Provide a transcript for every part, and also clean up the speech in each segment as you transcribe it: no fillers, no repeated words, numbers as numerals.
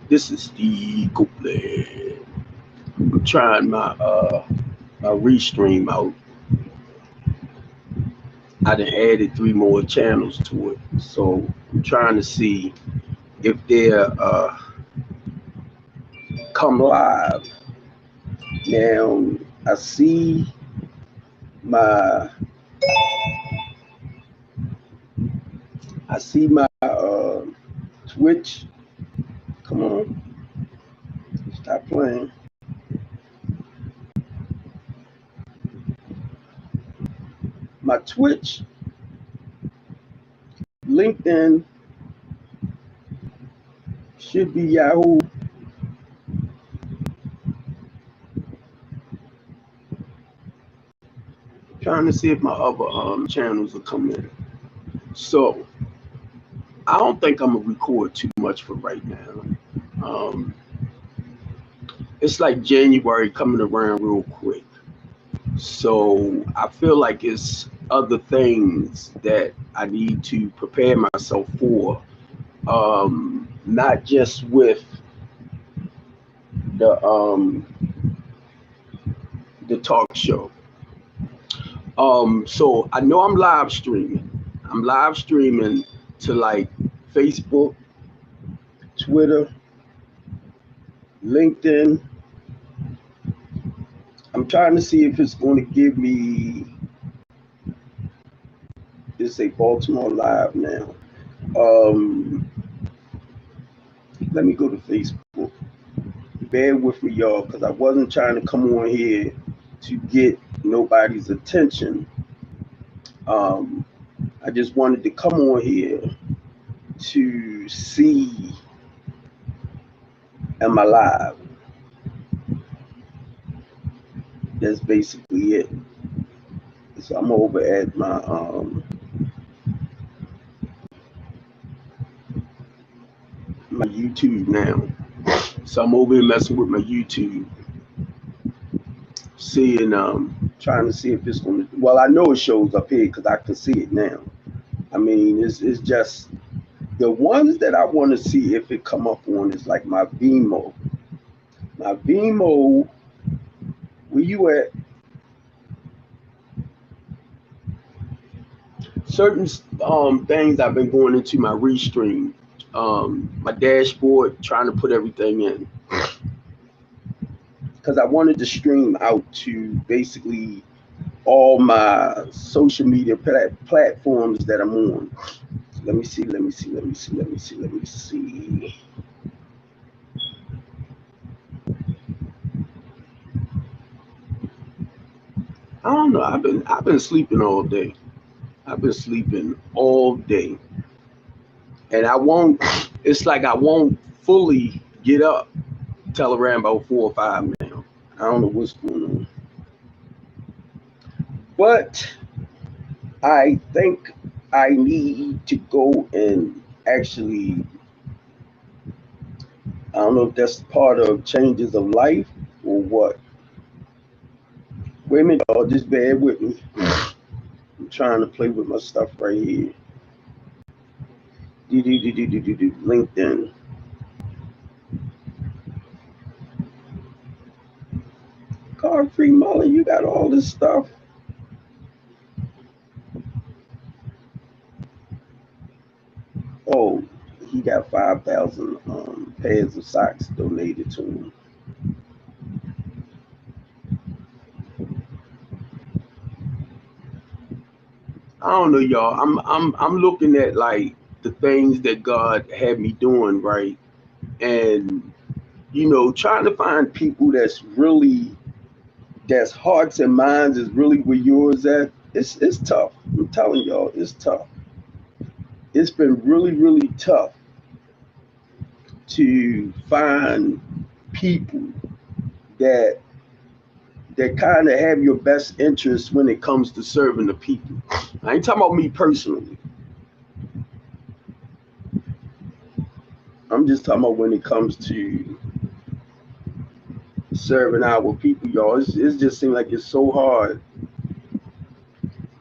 This is Steve Copeland. I'm trying my restream out. I done added 3 more channels to it, so I'm trying to see if they're come live. Now I see my I see my Twitch. Come on, stop playing. My Twitch, LinkedIn should be Yahoo. Trying to see if my other channels will come in. So I don't think I'm gonna record too much for right now. It's like January coming around real quick. So I feel like it's other things that I need to prepare myself for. Not just with the um the talk show. So I know I'm live streaming. I'm live streaming to like Facebook, Twitter, LinkedIn. I'm trying to see if it's going to give me. It's a Baltimore Live now. Let me go to Facebook. Bear with me, y'all, because I wasn't trying to come on here to get nobody's attention. I just wanted to come on here to see, am I live? That's basically it. So I'm over at my YouTube now. So I'm over here messing with my YouTube, seeing trying to see if it's gonna. Well, I know it shows up here because I can see it now. I mean, it's just the ones that I want to see if it come up on is like my Vimeo. My Vimeo, where you at? Certain things I've been going into my restream, my dashboard, trying to put everything in because I wanted to stream out to basically all my social media platforms that I'm on. Let me see. I don't know. I've been sleeping all day. I've been sleeping all day, and I won't. It's like I won't fully get up till around about 4 or 5 now. I don't know what's going on, but I think I need to go and actually. I don't know if that's part of changes of life or what. Wait a minute, y'all. Just bear with me. I'm trying to play with my stuff right here. LinkedIn. Godfrey Mullen, you got all this stuff. Oh, he got 5,000 pairs of socks donated to him. I don't know, y'all. I'm looking at like the things that God had me doing, right? And trying to find people that's hearts and minds is really where yours at. It's tough. I'm telling y'all, it's tough. It's been really, really tough to find people that kind of have your best interests when it comes to serving the people. I ain't talking about me personally. I'm just talking about when it comes to serving our people, y'all. It just seems like it's so hard.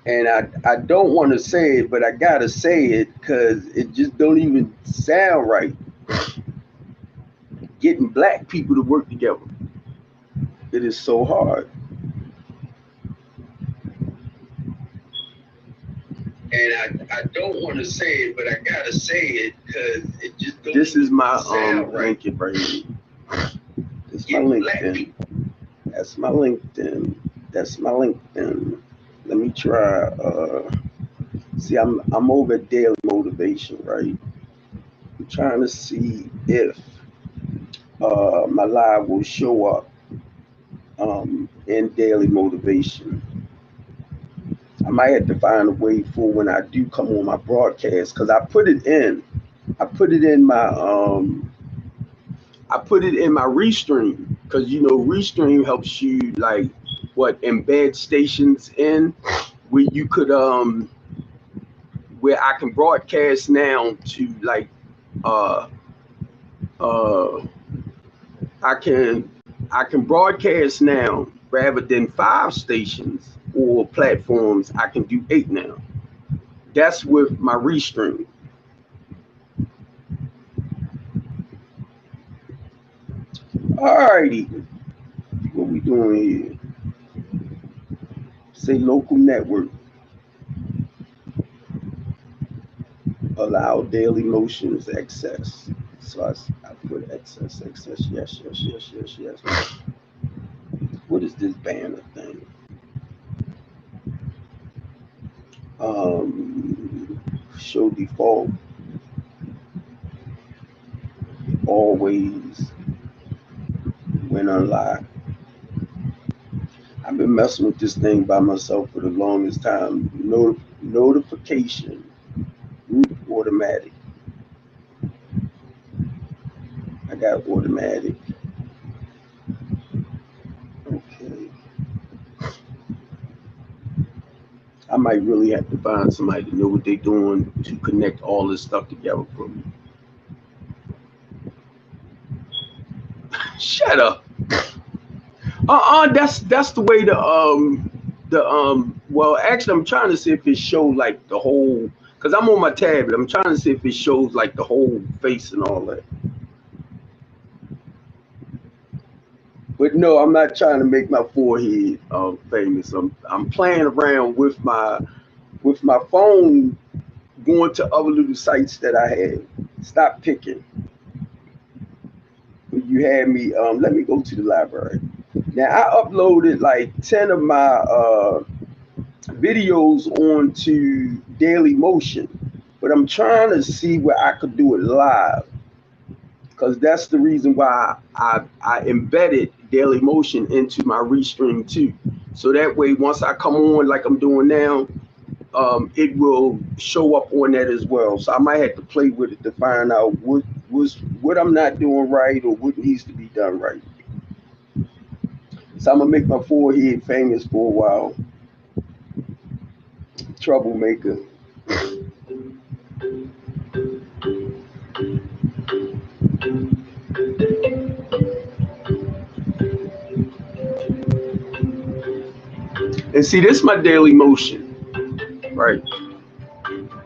And I don't want to say it, but I gotta say it because it just don't even sound right. getting black people to work together. It is so hard. And I don't want to say it, but I gotta say it because it just don't This is my sound right. LinkedIn right here. This is my Getting black LinkedIn. people. That's my LinkedIn. That's my LinkedIn. Let me try. See, I'm over at Daily Motivation, right? I'm trying to see if my live will show up in Daily Motivation. I might have to find a way for when I do come on my broadcast because I put it in. I put it in my I put it in my Restream because you know Restream helps you like what embed stations in where you could where I can broadcast now to like uh uh I can I can broadcast now rather than 5 stations or platforms. I can do 8 now. That's with my Restream. Alrighty, what we doing here? Say local network allow daily motions access. So I put access, yes, yes, yes, yes, yes. What is this banner thing? Show default always when unlocked. I've been messing with this thing by myself for the longest time. Notification, group automatic. I got automatic. Okay. I might really have to find somebody to know what they're doing to connect all this stuff together for me. Shut up. That's the way well actually I'm trying to see if it shows like the whole because I'm on my tablet. I'm trying to see if it shows like the whole face and all that. But no, I'm not trying to make my forehead famous. I'm playing around with my phone, going to other little sites that I had. Stop picking. You had me. Let me go to the library. Now I uploaded like 10 of my videos onto Daily Motion, but I'm trying to see where I could do it live because that's the reason why I embedded Daily Motion into my Restream too. So that way, once I come on like I'm doing now, it will show up on that as well. So I might have to play with it to find out what I'm not doing right or what needs to be done right. So I'm gonna make my forehead famous for a while. Troublemaker. And see, this is my Daily Motion, right?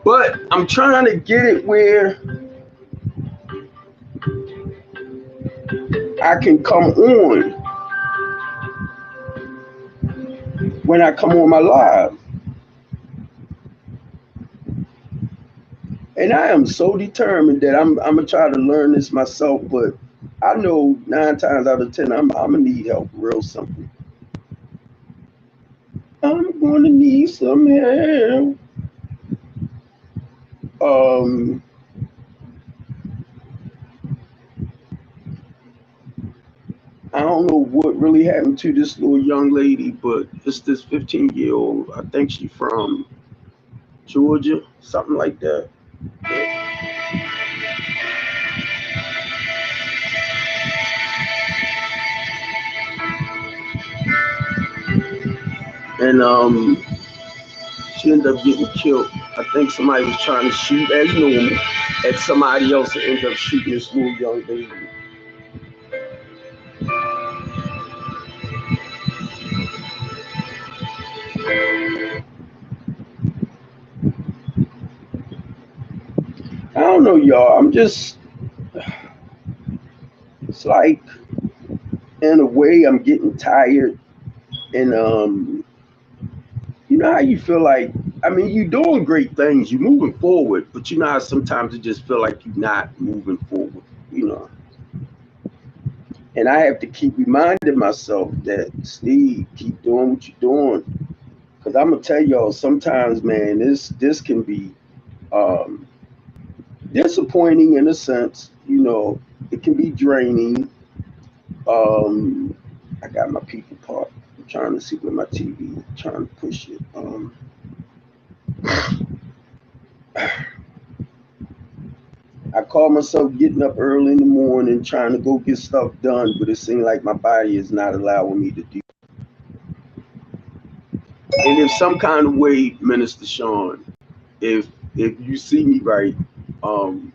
But I'm trying to get it where I can come on when I come on my live. And I am so determined that I'm gonna try to learn this myself, but I know 9 times out of 10 I'm gonna need help. Real simple. I'm gonna need some help. Um, I don't know what really happened to this little young lady, but it's this 15-year-old. I think she's from Georgia, something like that. And she ended up getting killed. I think somebody was trying to shoot, as normal, at somebody else and ended up shooting this little young baby. I don't know, y'all. I'm just it's like in a way I'm getting tired, and you know how you feel like, I mean, you're doing great things, you're moving forward, but you know how sometimes it just feel like you're not moving forward, you know. And I have to keep reminding myself that, Steve, keep doing what you're doing. Cause I'm gonna tell y'all, sometimes, man, this can be um, disappointing in a sense. You know, it can be draining. Um, I got my people part. I'm trying to see where my TV, trying to push it. I call myself getting up early in the morning, trying to go get stuff done, but it seems like my body is not allowing me to do. And if some kind of way, Minister Sean, if you see me right, um,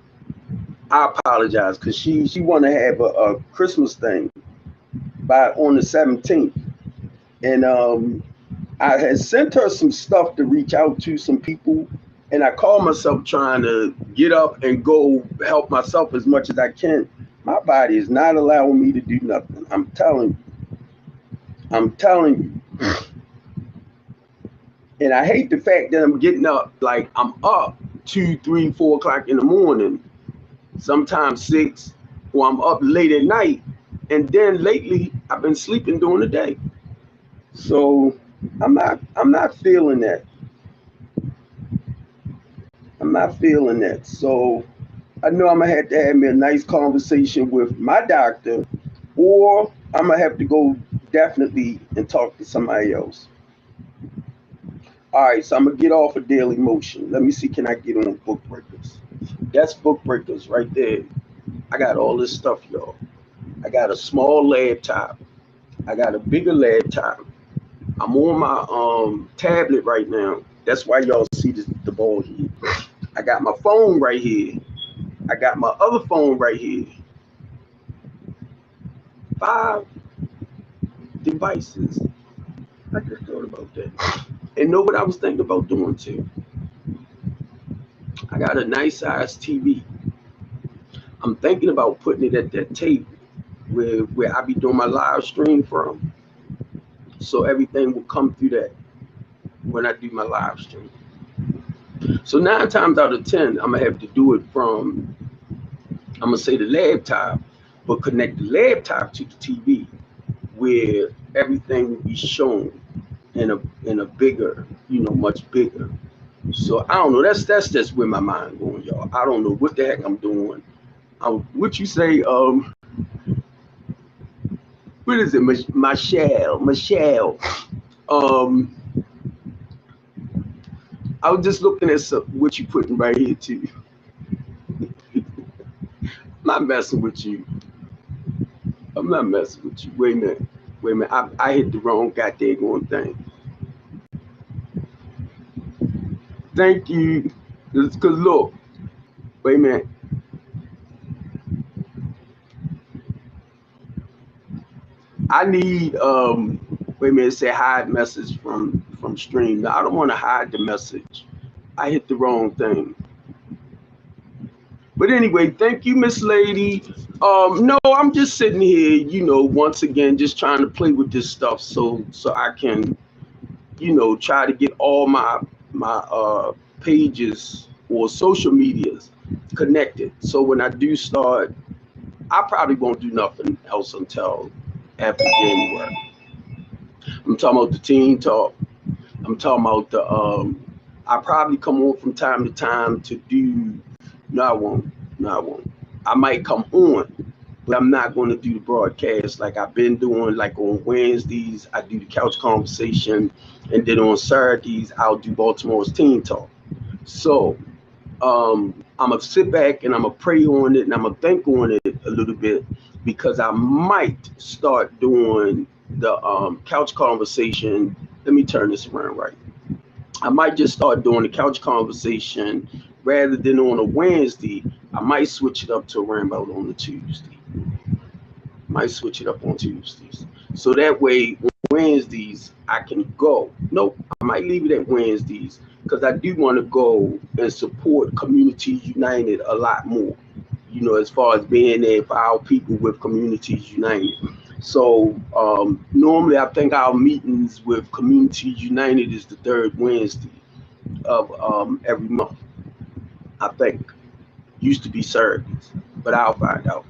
I apologize because she want to have a Christmas thing by on the 17th, and I had sent her some stuff to reach out to some people, and I call myself trying to get up and go help myself as much as I can. My body is not allowing me to do nothing. I'm telling you. I'm telling you. And I hate the fact that I'm getting up, like I'm up 2, 3, 4 o'clock in the morning, sometimes 6, or I'm up late at night. And then lately I've been sleeping during the day. So I'm not feeling that. I'm not feeling that. So I know I'm gonna have to have me a nice conversation with my doctor, or I'm gonna have to go definitely and talk to somebody else. All right, so I'm gonna get off of Daily Motion. Let me see, can I get on Book Breakers? That's Book Breakers right there. I got all this stuff, y'all. I got a small laptop. I got a bigger laptop. I'm on my tablet right now. That's why y'all see the ball here. I got my phone right here. I got my other phone right here. 5 devices. I just thought about that. And know what I was thinking about doing too? I got a nice size TV. I'm thinking about putting it at that table where I be doing my live stream from. So everything will come through that when I do my live stream. So 9 times out of 10, I'm gonna have to do it from, I'm gonna say, the laptop, but connect the laptop to the TV where everything will be shown in a bigger, much bigger. So I don't know. That's just where my mind going, y'all. I don't know what the heck I'm doing. What you say? What is it, Michelle? Um, I was just looking at what you putting right here too. I'm not messing with you. I'm not messing with you. Wait a minute. Wait a minute. I hit the wrong goddamn thing. Thank you. Cause look. Wait a minute. I need wait a minute, say hide message from stream. No, I don't want to hide the message. I hit the wrong thing. But anyway, thank you, Miss Lady. No, I'm just sitting here, once again, just trying to play with this stuff so I can, try to get all my pages or social medias connected. So when I do start, I probably won't do nothing else until after January. I'm talking about the Teen Talk. I'm talking about the I probably come on from time to time to do. No, I won't. No, I won't. I might come on, but I'm not going to do the broadcast like I've been doing. Like on Wednesdays, I do the couch conversation, and then on Saturdays, I'll do Baltimore's Teen Talk. So I'm gonna sit back and I'm gonna pray on it and I'm gonna think on it a little bit because I might start doing the couch conversation. Let me turn this around right. I might just start doing the couch conversation rather than on a Wednesday. I might switch it up to around about on the Tuesday. Might switch it up on Tuesdays. So that way on Wednesdays I can go. Nope, I might leave it at Wednesdays because I do want to go and support Community United a lot more. you know, as far as being there for our people with Communities United. So normally I think our meetings with Communities United is the third Wednesday of every month. I think used to be Saturdays, but I'll find out.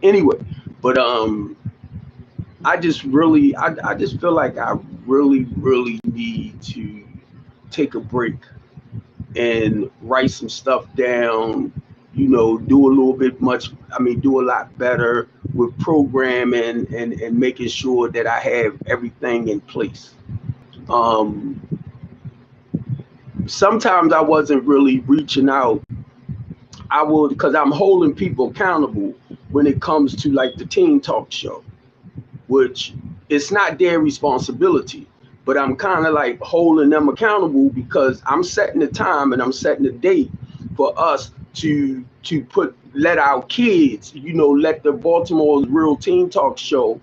Anyway, but I just really, I just feel like I really need to take a break and write some stuff down, you know, do a little bit do a lot better with programming and making sure that I have everything in place. Um, Sometimes I wasn't really reaching out. I would, because I'm holding people accountable when it comes to like the Teen Talk Show, which it's not their responsibility, but I'm kind of like holding them accountable because I'm setting the time and I'm setting the date for us to let our kids, you know, let the Baltimore's Real Teen Talk Show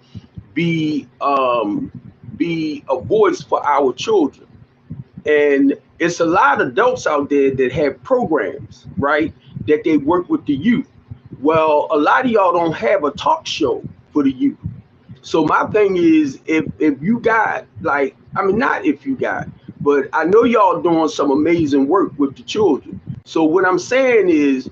be a voice for our children. And it's a lot of adults out there that have programs, right, that they work with the youth. Well, a lot of y'all don't have a talk show for the youth. So my thing is, if you got like, I mean, not if you got, but I know y'all doing some amazing work with the children. So what I'm saying is,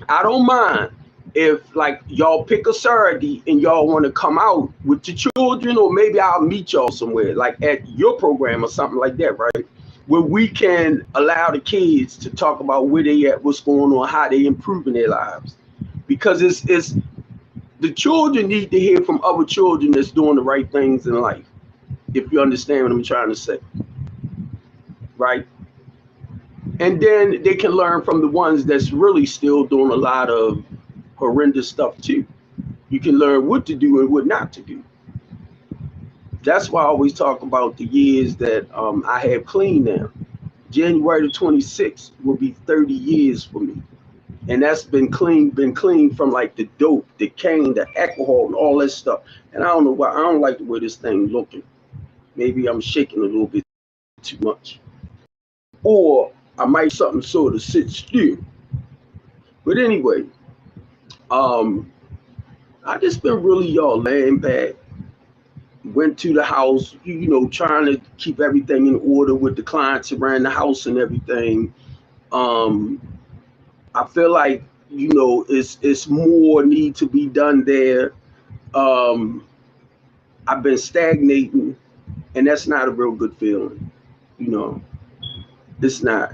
I don't mind if like y'all pick a Saturday and y'all want to come out with the children, or maybe I'll meet y'all somewhere, like at your program or something like that, right? Where we can allow the kids to talk about where they at, what's going on, how they improving their lives, because it's the children need to hear from other children that's doing the right things in life. If you understand what I'm trying to say, right? And then they can learn from the ones that's really still doing a lot of horrendous stuff too. You can learn what to do and what not to do. That's why I always talk about the years that I have clean now. January the 26th will be 30 years for me. And that's been clean from like the dope, the cane, the alcohol, and all that stuff. And I don't know why, I don't like the way this thing looking. Maybe I'm shaking a little bit too much. Or I might something sort of sit still. But anyway, um, I just been really y'all laying back. Went to the house, you know, trying to keep everything in order with the clients around the house and everything. Um, I feel like, you know, it's more need to be done there. Um, I've been stagnating, and that's not a real good feeling. You know, it's not.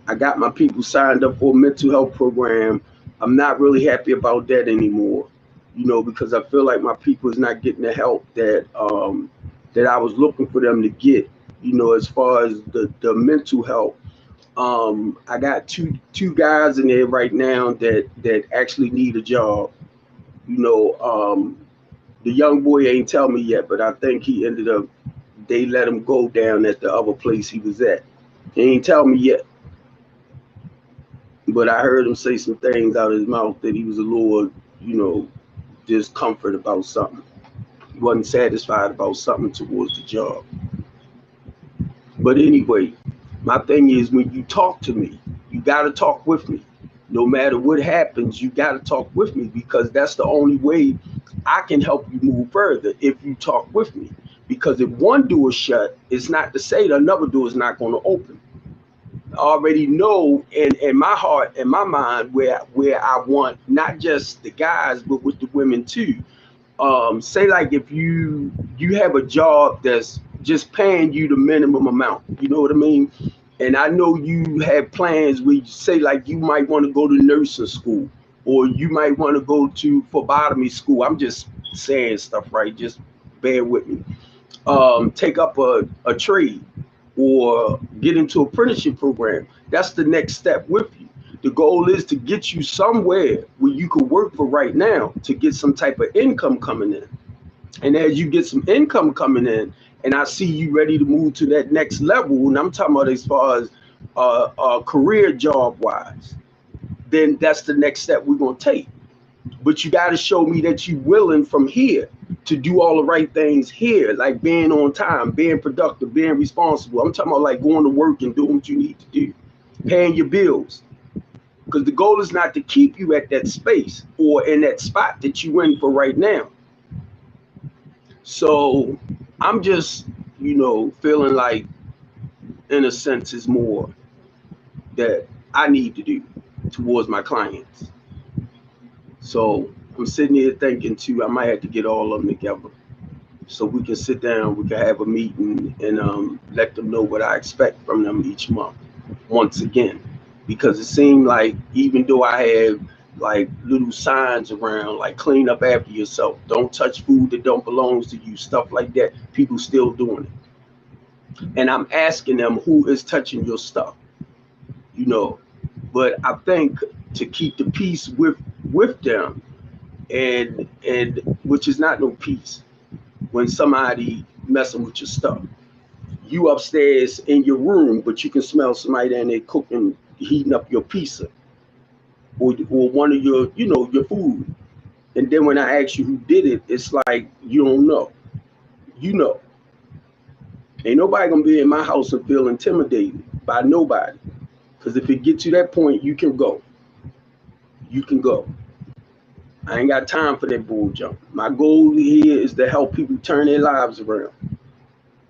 I got my people signed up for a mental health program. I'm not really happy about that anymore, you know, because I feel like my people is not getting the help that I was looking for them to get, you know, as far as the mental health. I got two guys in there right now that actually need a job. You know, the young boy ain't tell me yet, but I think he ended up, they let him go down at the other place he was at. He ain't tell me yet, but I heard him say some things out of his mouth that he was a little, you know, discomfort about something. He wasn't satisfied about something towards the job. But anyway, my thing is, when you talk to me, you got to talk with me. No matter what happens, you got to talk with me, because that's the only way I can help you move further, if you talk with me. Because if one door is shut, it's not to say that another door is not going to open. I already know in my heart and my mind where I want not just the guys, but with the women too. Say like if you have a job that's just paying you the minimum amount, you know what I mean? And I know you have plans where you say like you might want to go to nursing school, or you might want to go to phlebotomy school. I'm just saying stuff, right? Just bear with me. Take up a trade or get into apprenticeship program. That's the next step with you. The goal is to get you somewhere where you can work for right now to get some type of income coming in. And as you get some income coming in, and I see you ready to move to that next level, and I'm talking about as far as career job wise, then that's the next step we're going to take. But you got to show me that you're willing from here to do all the right things here, like being on time, being productive, being responsible. I'm talking about like going to work and doing what you need to do, paying your bills. because the goal is not to keep you at that space or in that spot that you in for right now. So I'm just, feeling like, in a sense, is more that I need to do towards my clients. So I'm sitting here thinking too, I might have to get all of them together so we can sit down, we can have a meeting and let them know what I expect from them each month once again. Because it seemed like even though I have like little signs around, like clean up after yourself, don't touch food that don't belong to you, stuff like that, people still doing it. And I'm asking them, who is touching your stuff? But I think to keep the peace with them, and which is not no peace when somebody messing with your stuff. You upstairs in your room, but you can smell somebody down there cooking, heating up your pizza or one of your, your food. And then when I ask you who did it, it's like, you don't know. Ain't nobody gonna be in my house and feel intimidated by nobody. Because if it gets to that point, you can go. I ain't got time for that bull jump. My goal here is to help people turn their lives around,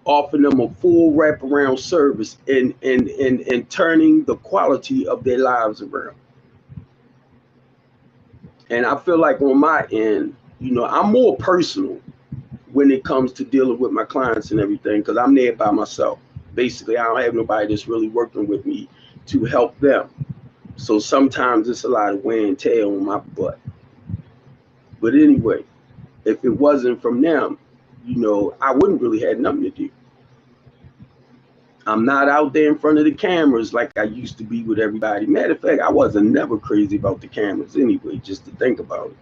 offer them a full wraparound service and turning the quality of their lives around. And I feel like on my end, I'm more personal when it comes to dealing with my clients and everything, because I'm there by myself. Basically, I don't have nobody that's really working with me to help them. So sometimes it's a lot of wear and tear on my butt. But anyway, if it wasn't from them, I wouldn't really have nothing to do. I'm not out there in front of the cameras like I used to be with everybody. Matter of fact, I wasn't never crazy about the cameras anyway, just to think about it.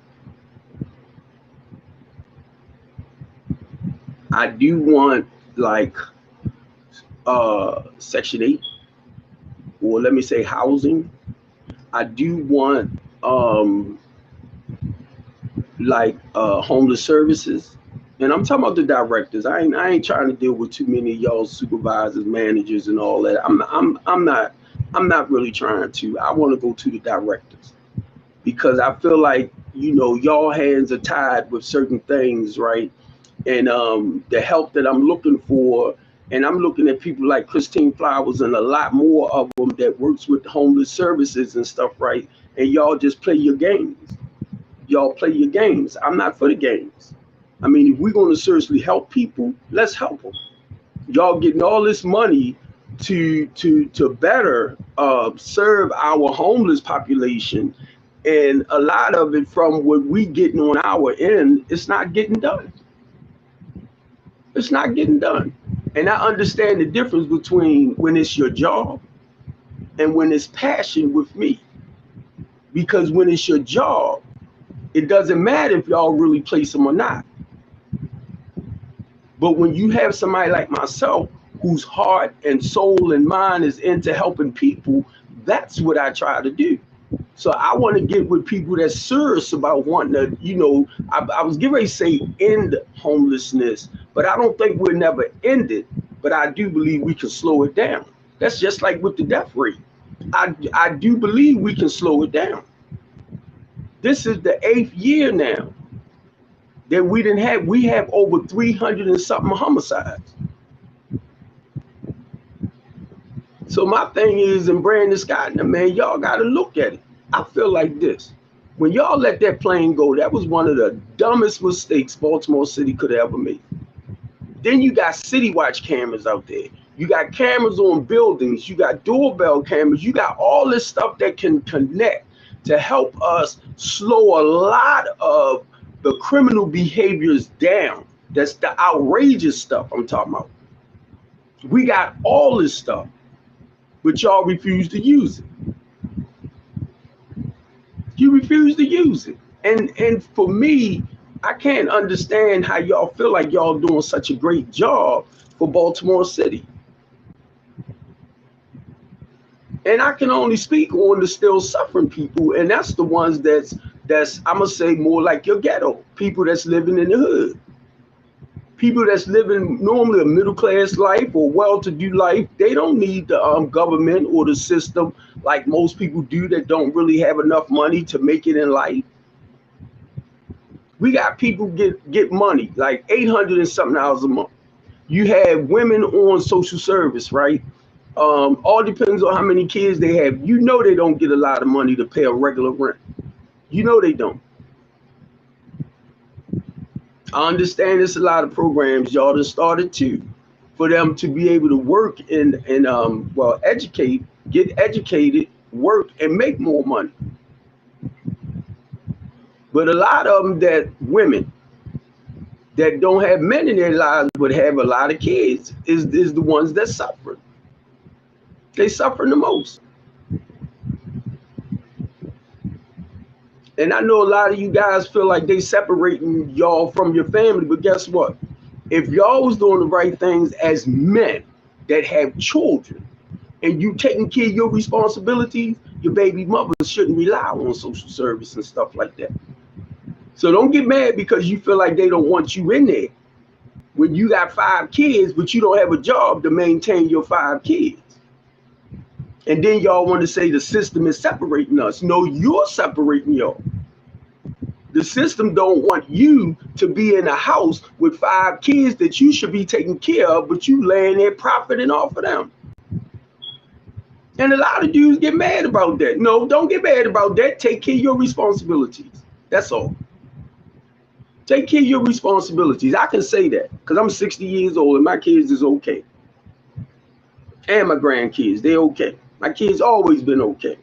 I do want like Section 8, or let me say housing. I do want homeless services. And I'm talking about the directors. I ain't trying to deal with too many of y'all supervisors, managers, and all that. I'm not really trying to. I want to go to the directors, because I feel like, y'all hands are tied with certain things, right? And the help that I'm looking for, and I'm looking at people like Christine Flowers and a lot more of them that works with homeless services and stuff, right? And y'all just play your games. I'm not for the games. I mean, if we're going to seriously help people, let's help them. Y'all getting all this money to better serve our homeless population, and a lot of it from what we getting on our end, it's not getting done. It's not getting done. And I understand the difference between when it's your job and when it's passion with me. Because when it's your job, it doesn't matter if y'all really place them or not. But when you have somebody like myself, whose heart and soul and mind is into helping people, that's what I try to do. So I want to get with people that's serious about wanting to, I was getting ready to say end homelessness, but I don't think we'll never end it. But I do believe we can slow it down. That's just like with the death rate. I do believe we can slow it down. This is the 8th year now that we have over 300 and something homicides. So my thing is, in Brandon Scott, man, y'all got to look at it. I feel like this. When y'all let that plane go, that was one of the dumbest mistakes Baltimore City could have ever made. Then you got city watch cameras out there. You got cameras on buildings. You got doorbell cameras. You got all this stuff that can connect to help us slow a lot of the criminal behaviors down. That's the outrageous stuff I'm talking about. We got all this stuff, but y'all refuse to use it. You refuse to use it. And for me, I can't understand how y'all feel like y'all doing such a great job for Baltimore City. And I can only speak on the still suffering people, and that's the ones that's I'm gonna say more like your ghetto people that's living in the hood. People that's living normally a middle class life or well-to-do life, they don't need the government or the system like most people do that don't really have enough money to make it in life. We got people get money like 800 and something dollars a month. You have women on social service, right? All depends on how many kids they have. You know they don't get a lot of money to pay a regular rent. You know they don't. I understand there's a lot of programs y'all done started too, for them to be able to work and well, get educated, work and make more money. But a lot of them, that women that don't have men in their lives but have a lot of kids, is the ones that suffer. They suffer the most. And I know a lot of you guys feel like they separating y'all from your family, but guess what? If y'all was doing the right things as men that have children, and you taking care of your responsibilities, your baby mother shouldn't rely on social service and stuff like that. So don't get mad because you feel like they don't want you in there when you got 5 kids, but you don't have a job to maintain your 5 kids. And then y'all want to say the system is separating us. No, you're separating y'all. The system don't want you to be in a house with 5 kids that you should be taking care of, but you laying there profiting off of them. And a lot of dudes get mad about that. No, don't get mad about that. Take care of your responsibilities. That's all. Take care of your responsibilities. I can say that because I'm 60 years old and my kids is okay. And my grandkids, they're okay. My kids always been okay.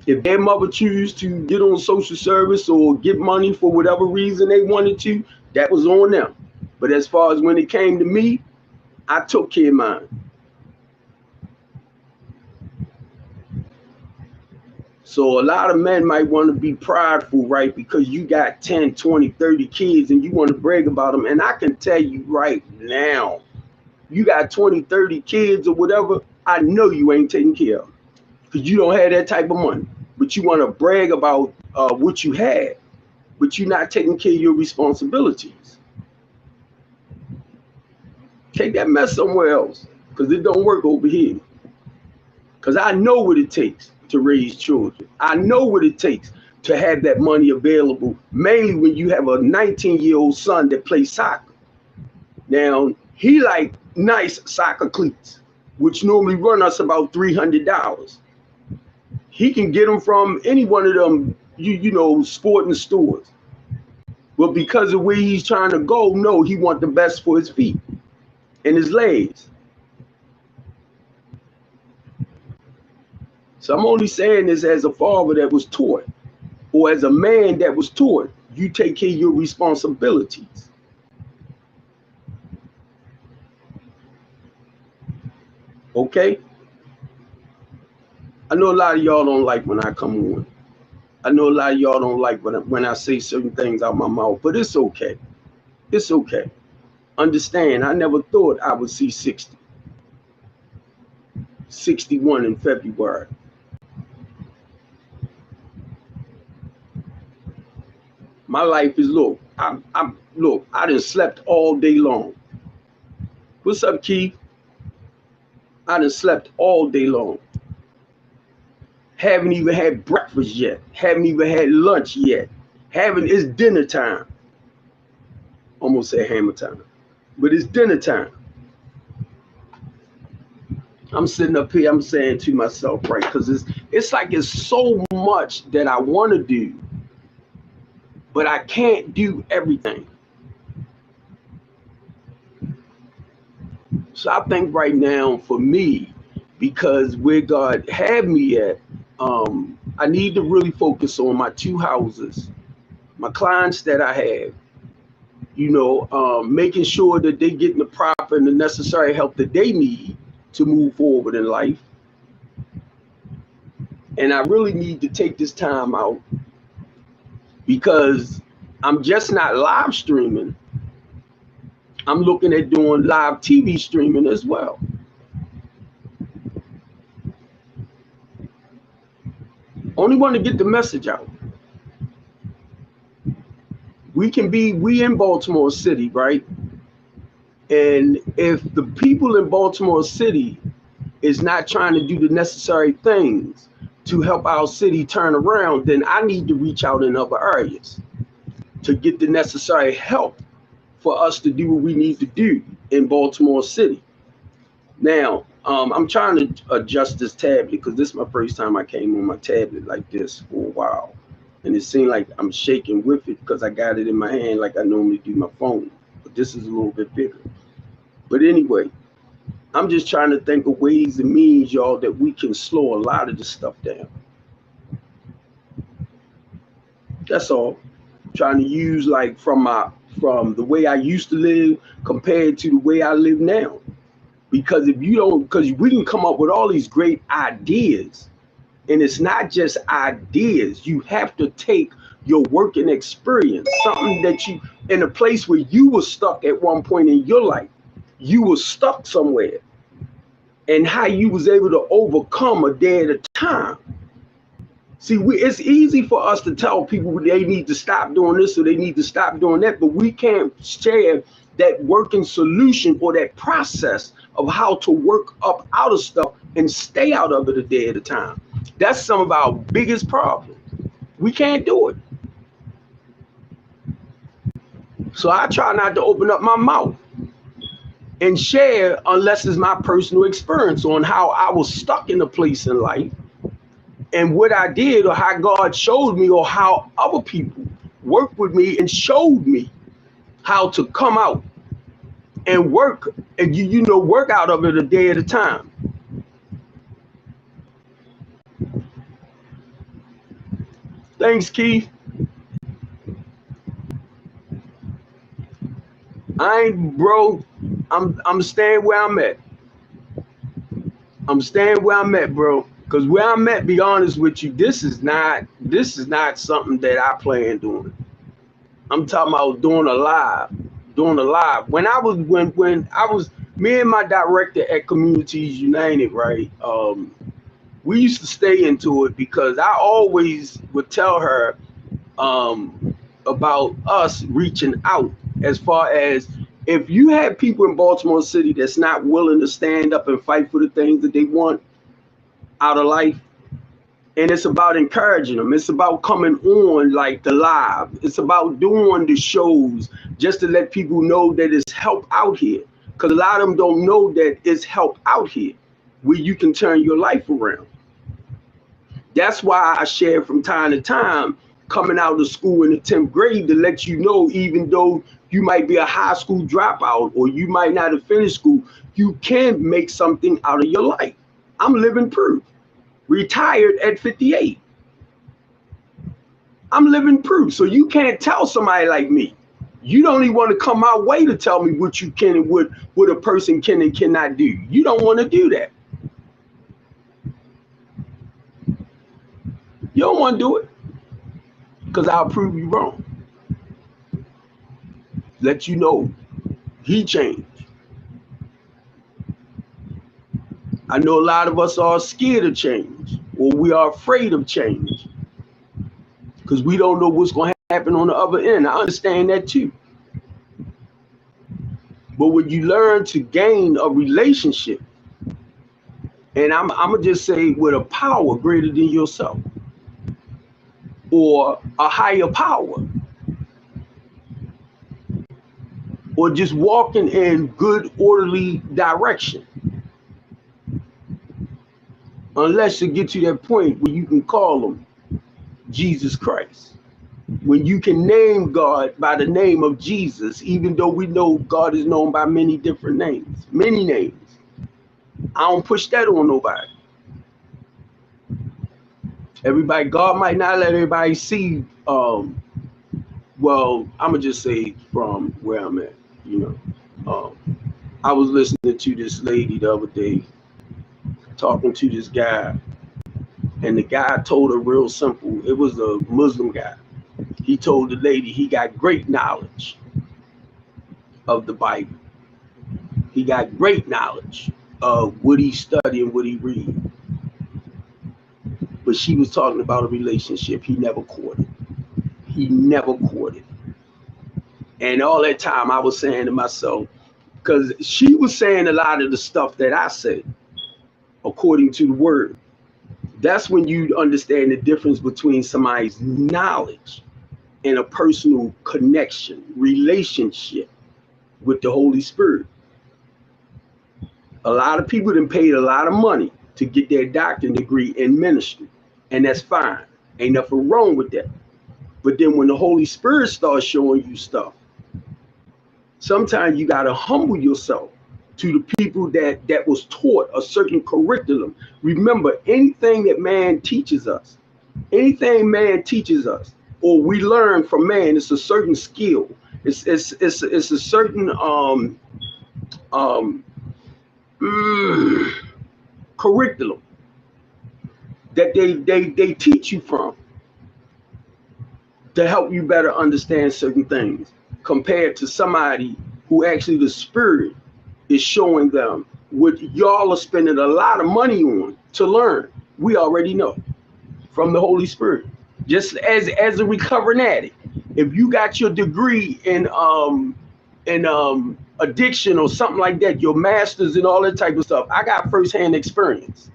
If their mother choose to get on social service or get money for whatever reason they wanted to, that was on them. But as far as when it came to me, I took care of mine. So a lot of men might want to be prideful, right? Because you got 10, 20, 30 kids and you want to brag about them. And I can tell you right now, you got 20, 30 kids or whatever, I know you ain't taking care of them because you don't have that type of money. But you want to brag about what you had, but you're not taking care of your responsibilities. Take that mess somewhere else because it don't work over here. Because I know what it takes to raise children. I know what it takes to have that money available, mainly when you have a 19-year-old son that plays soccer. Now, he like nice soccer cleats, which normally run us about $300. He can get them from any one of them, you know, sporting stores. But because of where he's trying to go, no, he wants the best for his feet and his legs. So I'm only saying this as a father that was taught, or as a man that was taught, you take care of your responsibilities. Okay? I know a lot of y'all don't like when I come on. I know a lot of y'all don't like when I say certain things out my mouth, but it's okay. It's okay. Understand, I never thought I would see 60. 61 in February. My life is, look, I done slept all day long. What's up, Keith? I done slept all day long. Haven't even had breakfast yet. Haven't even had lunch yet. It's dinner time. Almost said hammer time. But it's dinner time. I'm sitting up here, I'm saying to myself, right, because it's like it's so much that I want to do, but I can't do everything. So I think right now for me, because where God had me at, I need to really focus on my 2 houses, my clients that I have, you know, making sure that they're getting the proper and the necessary help that they need to move forward in life. And I really need to take this time out because I'm just not live streaming. I'm looking at doing live TV streaming as well. Only want to get the message out. We in Baltimore City, right? And if the people in Baltimore City is not trying to do the necessary things to help our city turn around, then I need to reach out in other areas to get the necessary help for us to do what we need to do in Baltimore City. Now, I'm trying to adjust this tablet because this is my first time I came on my tablet like this for a while. And it seemed like I'm shaking with it because I got it in my hand like I normally do my phone. But this is a little bit bigger. But anyway, I'm just trying to think of ways and means, y'all, that we can slow a lot of this stuff down. That's all. Trying to use like from the way I used to live compared to the way I live now. Because because we can come up with all these great ideas, and it's not just ideas. You have to take your working experience, something that you, in a place where you were stuck at one point in your life, you were stuck somewhere, and how you was able to overcome a day at a time. See, it's easy for us to tell people they need to stop doing this or they need to stop doing that, but we can't share that working solution or that process of how to work up out of stuff and stay out of it a day at a time. That's some of our biggest problems. We can't do it. So I try not to open up my mouth and share unless it's my personal experience on how I was stuck in a place in life and what I did or how God showed me or how other people worked with me and showed me how to come out and work and work out of it a day at a time. Thanks, Keith. I'm staying where I'm at. I'm staying where I'm at, bro. Because where I'm at, be honest with you, this is not something that I plan doing. I'm talking about doing a live. When I was me and my director at Communities United, right? We used to stay into it because I always would tell her about us reaching out, as far as if you have people in Baltimore City that's not willing to stand up and fight for the things that they want out of life, and it's about encouraging them. It's about coming on like the live. It's about doing the shows just to let people know that it's help out here. Because a lot of them don't know that it's help out here where you can turn your life around. That's why I share from time to time coming out of school in the 10th grade to let you know, even though you might be a high school dropout or you might not have finished school, you can make something out of your life. I'm living proof. Retired at 58. I'm living proof. So you can't tell somebody like me. You don't even want to come my way to tell me what you can and what a person can and cannot do. You don't want to do that. You don't want to do it because I'll prove you wrong. Let you know he changed. I know a lot of us are scared of change, or we are afraid of change because we don't know what's going to happen on the other end. I understand that too. But when you learn to gain a relationship, and I'm going to just say with a power greater than yourself, or a higher power, or just walking in good, orderly direction, unless you get to that point where you can call him Jesus Christ, when you can name God by the name of Jesus, even though we know God is known by many different names, many names. I don't push that on nobody. Everybody, God might not let everybody see. Well, I'm gonna just say from where I'm at. I was listening to this lady the other day, talking to this guy, and the guy told her real simple. It was a Muslim guy. He told the lady he got great knowledge of the Bible. He got great knowledge of what he studied and what he read. But she was talking about a relationship. He never caught it. He never caught it. And all that time I was saying to myself, because she was saying a lot of the stuff that I said, according to the word. That's when you understand the difference between somebody's knowledge and a personal connection, relationship with the Holy Spirit. A lot of people done paid a lot of money to get their doctorate degree in ministry, and that's fine. Ain't nothing wrong with that. But then when the Holy Spirit starts showing you stuff, sometimes you got to humble yourself to the people that was taught a certain curriculum. Remember, anything that man teaches us, or we learn from man, it's a certain skill. It's a certain curriculum that they teach you from to help you better understand certain things, compared to somebody who actually the Spirit is showing them what y'all are spending a lot of money on to learn. We already know from the Holy Spirit. Just as a recovering addict, if you got your degree in addiction or something like that, your masters and all that type of stuff, I got firsthand experience.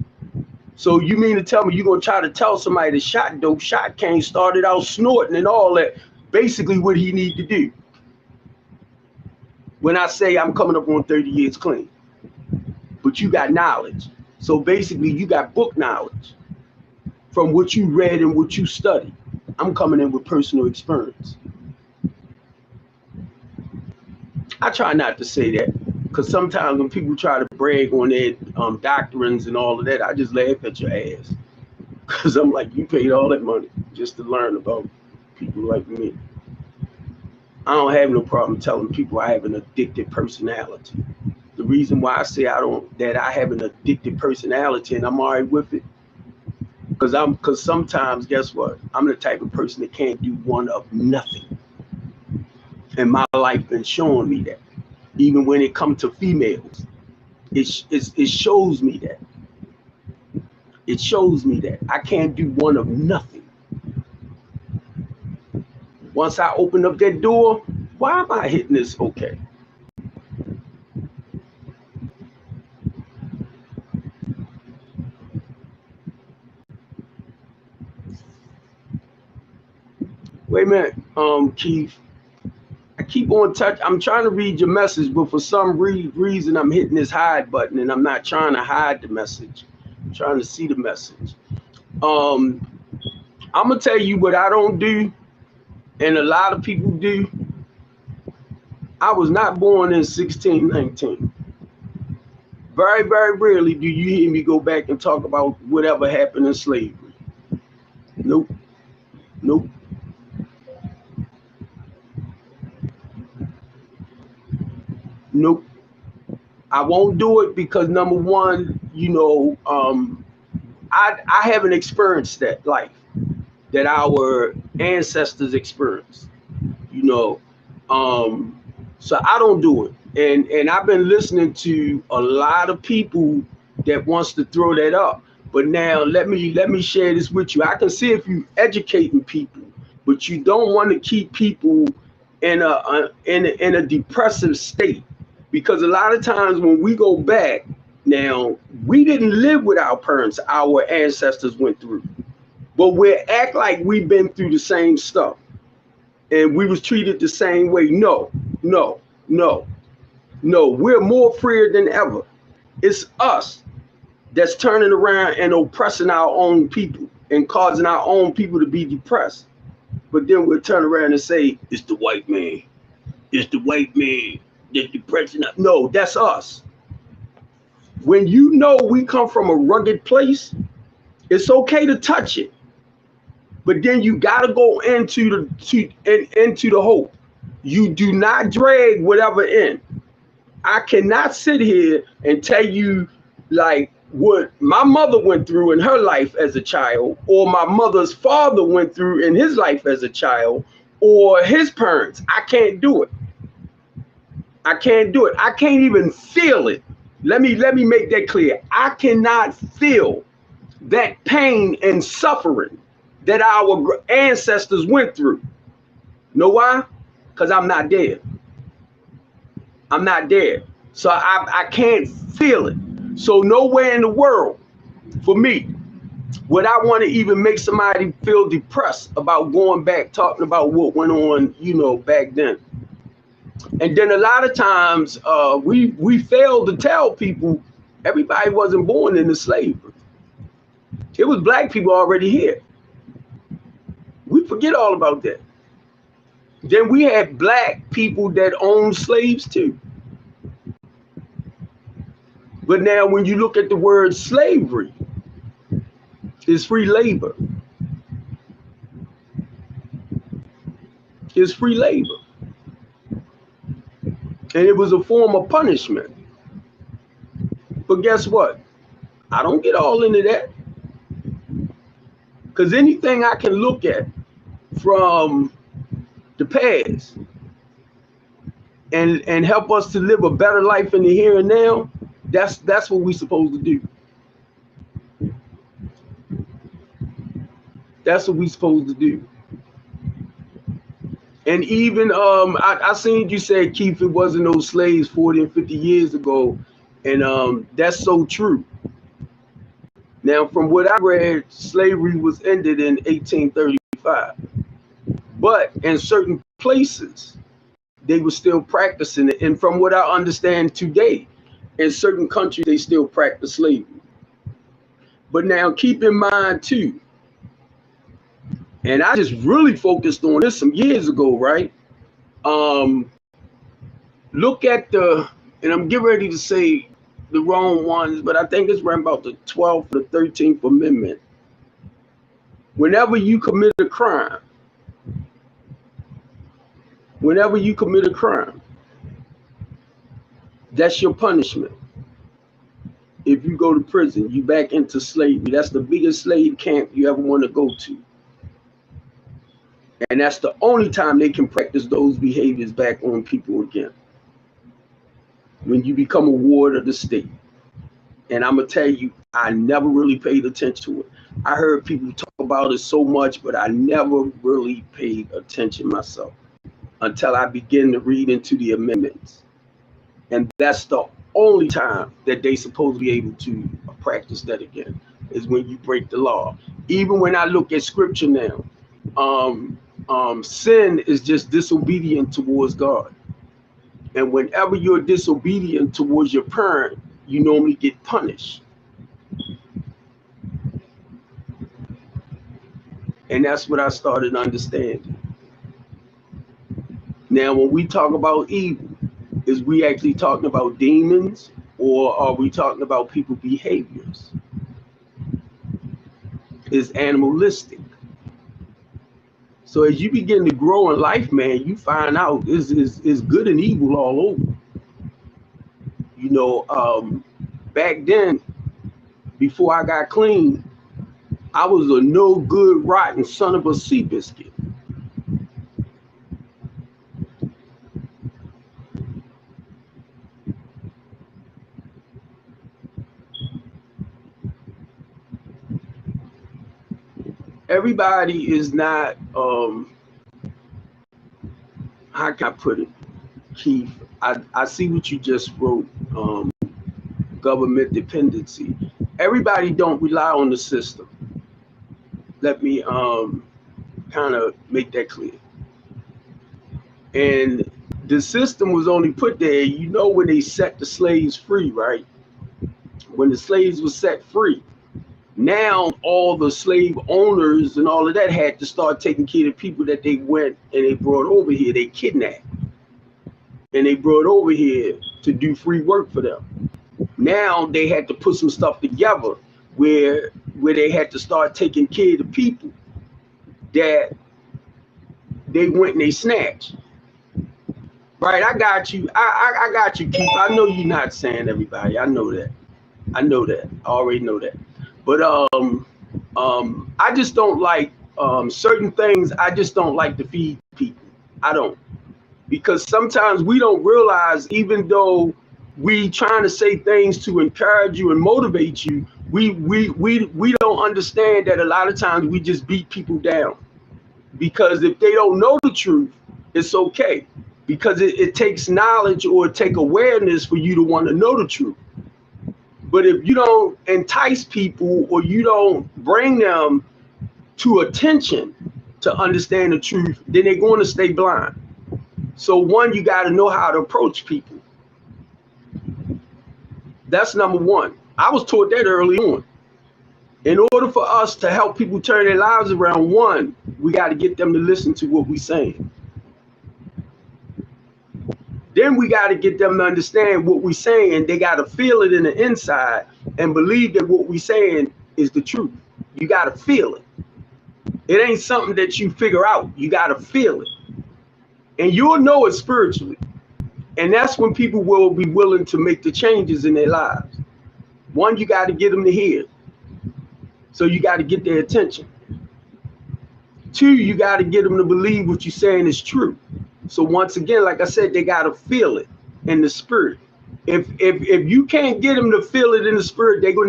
So you mean to tell me you're gonna try to tell somebody that shot dope, shot cane, started out snorting and all that, basically what he need to do? When I say I'm coming up on 30 years clean, but you got knowledge. So basically you got book knowledge from what you read and what you studied. I'm coming in with personal experience. I try not to say that, because sometimes when people try to brag on their doctrines and all of that, I just laugh at your ass. Because I'm like, you paid all that money just to learn about people like me. I don't have no problem telling people I have an addicted personality. The reason why I say that I have an addicted personality and I'm all right with it, because sometimes, guess what? I'm the type of person that can't do one of nothing. And my life been showing me that. Even when it comes to females, it shows me that. It shows me that I can't do one of nothing. Once I open up that door, why am I hitting this? Okay. Wait a minute, Keith. I keep on touch. I'm trying to read your message, but for some reason I'm hitting this hide button, and I'm not trying to hide the message. I'm trying to see the message. I'm gonna tell you what I don't do, and a lot of people do. I was not born in 1619. Very, very rarely do you hear me go back and talk about whatever happened in slavery. Nope. Nope. Nope. I won't do it because, number one, I haven't experienced that life that our ancestors experienced, so I don't do it. And I've been listening to a lot of people that wants to throw that up. But now let me share this with you. I can see if you educating people, but you don't want to keep people in a depressive state. Because a lot of times when we go back, now, we didn't live with our parents, our ancestors went through. But we act like we've been through the same stuff. And we was treated the same way. No. We're more freer than ever. It's us that's turning around and oppressing our own people and causing our own people to be depressed. But then we'll turn around and say, it's the white man. It's the white man that's depressing us. No, that's us. When you know we come from a rugged place, it's okay to touch it. But then you gotta go into the hope. You do not drag whatever in. I cannot sit here and tell you like what my mother went through in her life as a child, or my mother's father went through in his life as a child, or his parents. I can't do it. I can't do it. I can't even feel it. Let me make that clear. I cannot feel that pain and suffering that our ancestors went through. Know why? because I'm not there. I'm not there. So I can't feel it. So nowhere in the world, for me, would I want to even make somebody feel depressed about going back, talking about what went on, you know, back then. And then a lot of times we fail to tell people everybody wasn't born into slavery. It was black people already here. We forget all about that. Then we had black people that owned slaves too. But now when you look at the word slavery, it's free labor. It's free labor. And it was a form of punishment. But guess what? I don't get all into that. Because anything I can look at from the past and help us to live a better life in the here and now, that's what we're supposed to do. That's what we're supposed to do. And even I seen you say, Keith, it wasn't no slaves 40 and 50 years ago, and that's so true. Now, from what I read, slavery was ended in 1835, but in certain places, they were still practicing it. And from what I understand today, in certain countries, they still practice slavery. But now keep in mind too, and I just really focused on this some years ago, right? Look at and I'm getting ready to say the wrong ones, but I think it's around about the 12th or the 13th Amendment. Whenever you commit a crime, that's your punishment. If you go to prison, you back into slavery. That's the biggest slave camp you ever want to go to. And that's the only time they can practice those behaviors back on people again. When you become a ward of the state. And I'm going to tell you, I never really paid attention to it. I heard people talk about it so much, but I never really paid attention myself until I began to read into the amendments. And that's the only time that they supposed to be able to practice that again, is when you break the law. Even when I look at scripture now, sin is just disobedient towards God. And whenever you're disobedient towards your parent, you normally get punished. And that's what I started understanding. Now, when we talk about evil, is we actually talking about demons, or are we talking about people's behaviors? It's animalistic. So as you begin to grow in life, man, you find out is good and evil all over. You know, back then, before I got clean, I was a no good, rotten son of a sea biscuit. Everybody is not, how can I put it, Keith? I see what you just wrote, government dependency. Everybody don't rely on the system. Let me kind of make that clear. And the system was only put there, you know, when they set the slaves free, right? When the slaves were set free, now all the slave owners and all of that had to start taking care of people that they went and they brought over here. They kidnapped and they brought over here to do free work for them. Now they had to put some stuff together where they had to start taking care of the people that they went and they snatched. Right, I got you. I got you, Keith. I know you're not saying everybody. I know that. I already know that. But I just don't like certain things. I just don't like to feed people. I don't, because sometimes we don't realize, even though we trying to say things to encourage you and motivate you, we don't understand that a lot of times we just beat people down, because if they don't know the truth, It's okay, because it takes knowledge or take awareness for you to want to know the truth. But if you don't entice people or you don't bring them to attention to understand the truth, then they're going to stay blind. So one, you got to know how to approach people. That's number one. I was taught that early on. In order for us to help people turn their lives around, one, we got to get them to listen to what we're saying. Then we got to get them to understand what we're saying. They got to feel it in the inside and believe that what we're saying is the truth. You got to feel it. It ain't something that you figure out. You got to feel it. And you'll know it spiritually. And that's when people will be willing to make the changes in their lives. One, you got to get them to hear. So you got to get their attention. Two, you got to get them to believe what you're saying is true. So once again, like I said, they got to feel it in the spirit. If you can't get them to feel it in the spirit, they're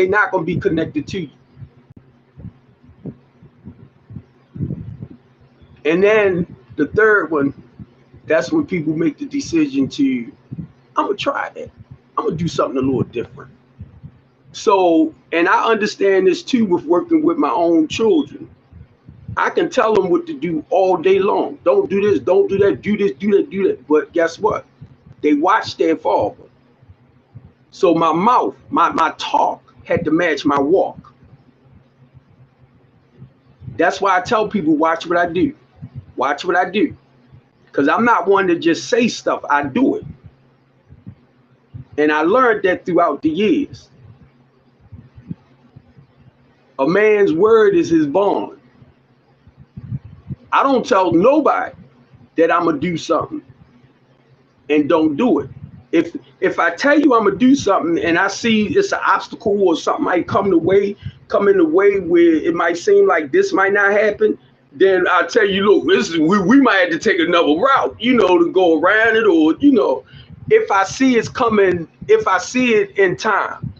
not going to be connected to you. And then the third one, that's when people make the decision to, I'm going to try that. I'm going to do something a little different. So, and I understand this too with working with my own children. I can tell them what to do all day long. Don't do this, don't do that, do this, do that, do that. But guess what? They watch their father. So my mouth, my talk had to match my walk. That's why I tell people, watch what I do. Watch what I do. Because I'm not one to just say stuff, I do it. And I learned that throughout the years. A man's word is his bond. I don't tell nobody that I'm gonna do something and don't do it. If I tell you I'm gonna do something and I see it's an obstacle or something might come in the way where it might seem like this might not happen, then I'll tell you, look, we might have to take another route, to go around it, or if I see it's coming, if I see it in time.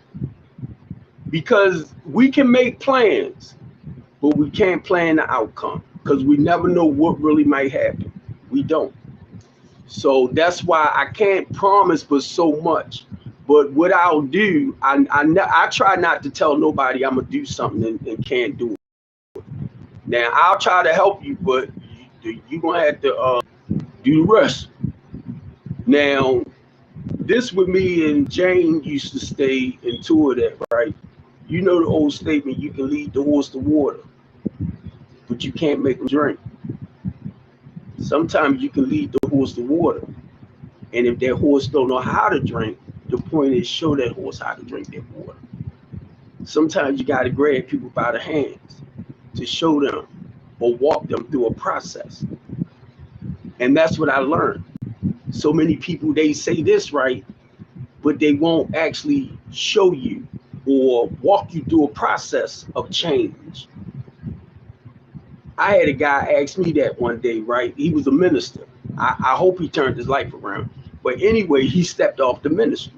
Because we can make plans, but we can't plan the outcome, because we never know what really might happen. We don't. So that's why I can't promise for so much. But what I'll do, I try not to tell nobody I'm gonna do something and can't do it. Now I'll try to help you, but you're gonna have to do the rest. Now, this with me and Jane used to stay and tour that, right? You know the old statement, you can lead the horse to water, but you can't make him drink. Sometimes you can lead the horse to water, and if that horse don't know how to drink, the point is show that horse how to drink that water. Sometimes you got to grab people by the hands to show them or walk them through a process. And that's what I learned. So many people, they say this right, but they won't actually show you or walk you through a process of change. I had a guy ask me that one day, right? He was a minister. I hope he turned his life around. But anyway, he stepped off the ministry.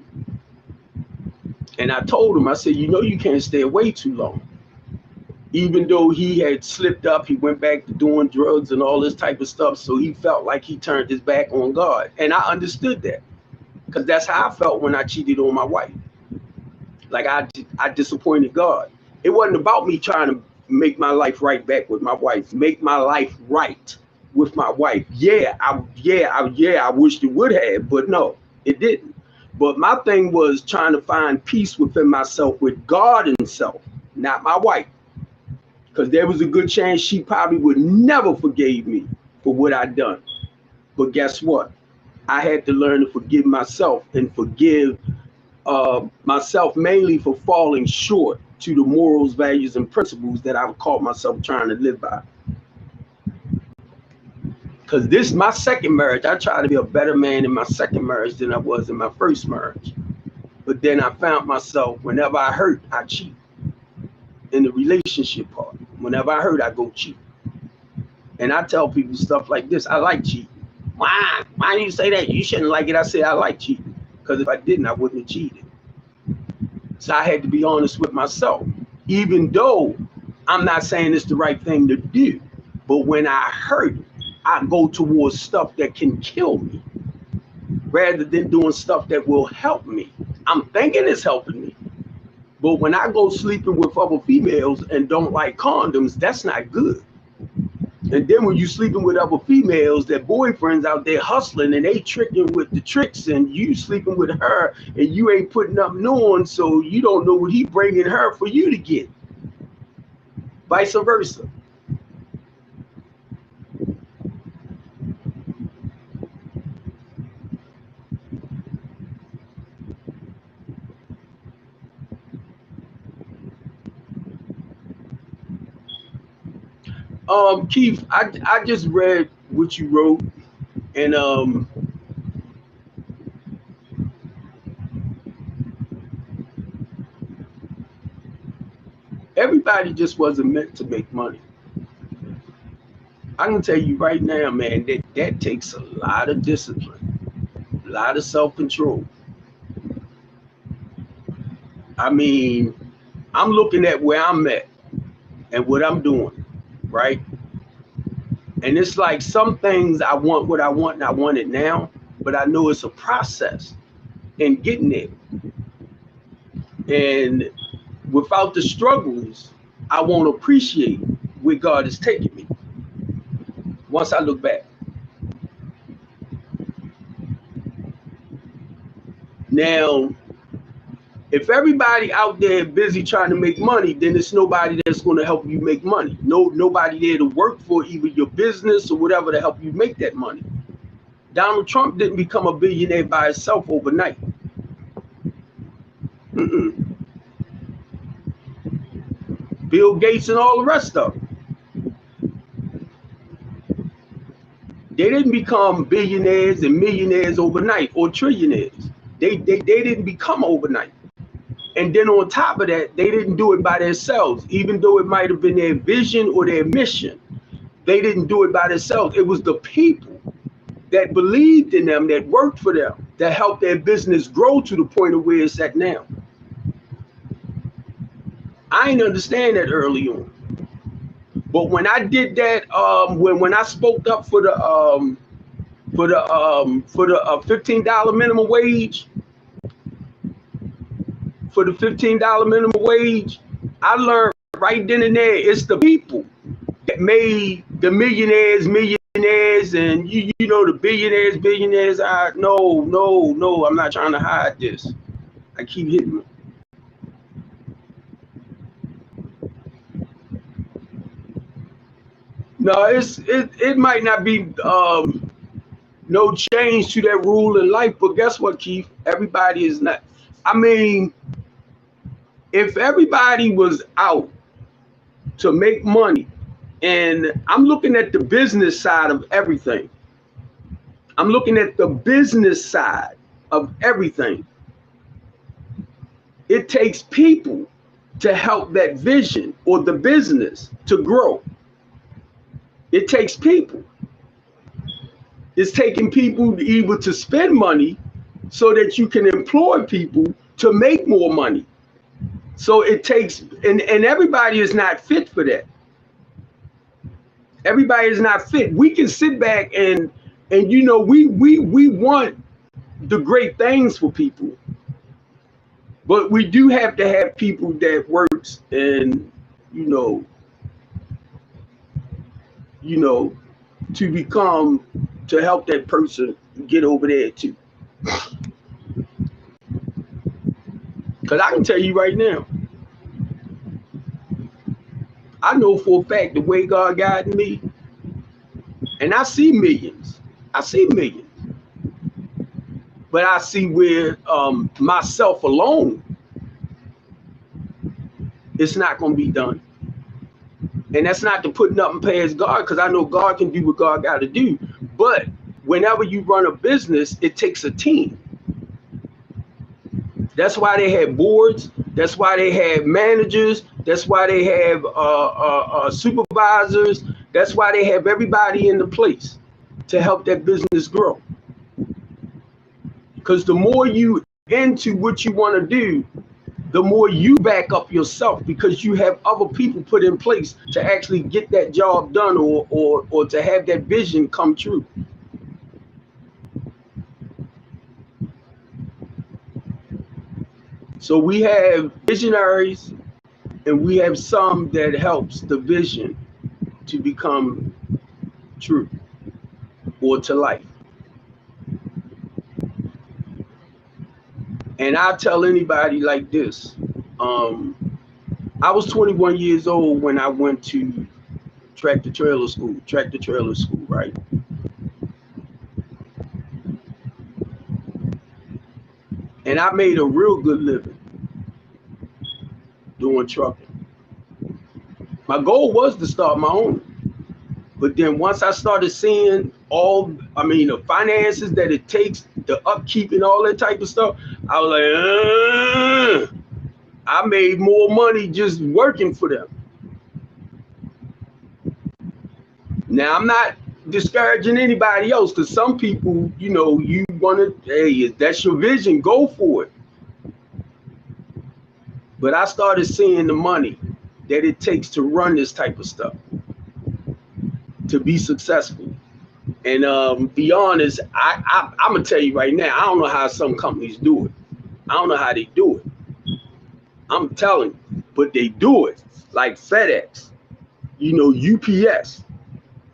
And I told him, I said, you can't stay away too long. Even though he had slipped up, he went back to doing drugs and all this type of stuff. So he felt like he turned his back on God. And I understood that, because that's how I felt when I cheated on my wife. Like I disappointed God. It wasn't about me trying to make my life right back with my wife, make my life right with my wife. I wished it would have, but no, it didn't. But my thing was trying to find peace within myself with God himself, not my wife. Because there was a good chance she probably would never forgive me for what I'd done. But guess what? I had to learn to forgive myself and forgive myself mainly for falling short to the morals, values, and principles that I've caught myself trying to live by. Because this is my second marriage. I tried to be a better man in my second marriage than I was in my first marriage. But then I found myself, whenever I hurt, I cheat. In the relationship part, whenever I hurt, I go cheat. And I tell people stuff like this: I like cheating. Why do you say that? You shouldn't like it. I say I like cheating, because if I didn't, I wouldn't have cheated. So I had to be honest with myself, even though I'm not saying it's the right thing to do. But when I hurt, I go towards stuff that can kill me rather than doing stuff that will help me. I'm thinking it's helping me. But when I go sleeping with other females and don't like condoms, that's not good. And then when you sleeping with other females, their boyfriends out there hustling and they tricking with the tricks, and you sleeping with her and you ain't putting up on, so you don't know what he bringing her for you to get. Vice versa. Keith, I just read what you wrote, and everybody just wasn't meant to make money. I can tell you right now, man, that takes a lot of discipline, a lot of self-control. I mean, I'm looking at where I'm at and what I'm doing, right? And it's like some things I want what I want and I want it now, but I know it's a process in getting there. And without the struggles, I won't appreciate where God is taking me once I look back. Now, if everybody out there busy trying to make money, then it's nobody that's going to help you make money. Nobody there to work for either your business or whatever to help you make that money. Donald Trump didn't become a billionaire by himself overnight. Bill Gates and all the rest of them. They didn't become billionaires and millionaires overnight, or trillionaires. They didn't become overnight. And then on top of that, they didn't do it by themselves, even though it might have been their vision or their mission. They didn't do it by themselves. It was the people that believed in them, that worked for them, that helped their business grow to the point of where it's at now. I didn't understand that early on. But when I did that, when I spoke up for the $15 minimum wage, I learned right then and there, it's the people that made the millionaires, and you know, the billionaires. No, I'm not trying to hide this. I keep hitting me. No, it might not be no change to that rule in life, but guess what, Keith? Everybody is not. I mean, if everybody was out to make money, and I'm looking at the business side of everything. I'm looking at the business side of everything. It takes people to help that vision or the business to grow. It takes people. It's taking people either to spend money so that you can employ people to make more money. So it takes, and everybody is not fit for that. Everybody is not fit. We can sit back and you know, we want the great things for people, but we do have to have people that works and you know to help that person get over there too. Because I can tell you right now, I know for a fact the way God guided me, and I see millions. But I see where myself alone, it's not going to be done. And that's not to put nothing past God, because I know God can do what God got to do. But whenever you run a business, it takes a team. That's why they have boards. That's why they have managers. That's why they have supervisors. That's why they have everybody in the place to help that business grow. Because the more you into what you want to do, the more you back up yourself, because you have other people put in place to actually get that job done, or to have that vision come true. So we have visionaries, and we have some that helps the vision to become true or to life. And I tell anybody like this, I was 21 years old when I went to tractor trailer school, right? And I made a real good living doing trucking. My goal was to start my own. But then once I started seeing the finances that it takes, the upkeep and all that type of stuff, I was like, I made more money just working for them. Now, I'm not discouraging anybody else, because some people, you want to, hey, if that's your vision, go for it. But I started seeing the money that it takes to run this type of stuff, to be successful. And be honest, I'm gonna tell you right now, I don't know how some companies do it. I don't know how they do it. I'm telling you, but they do it, like FedEx, UPS.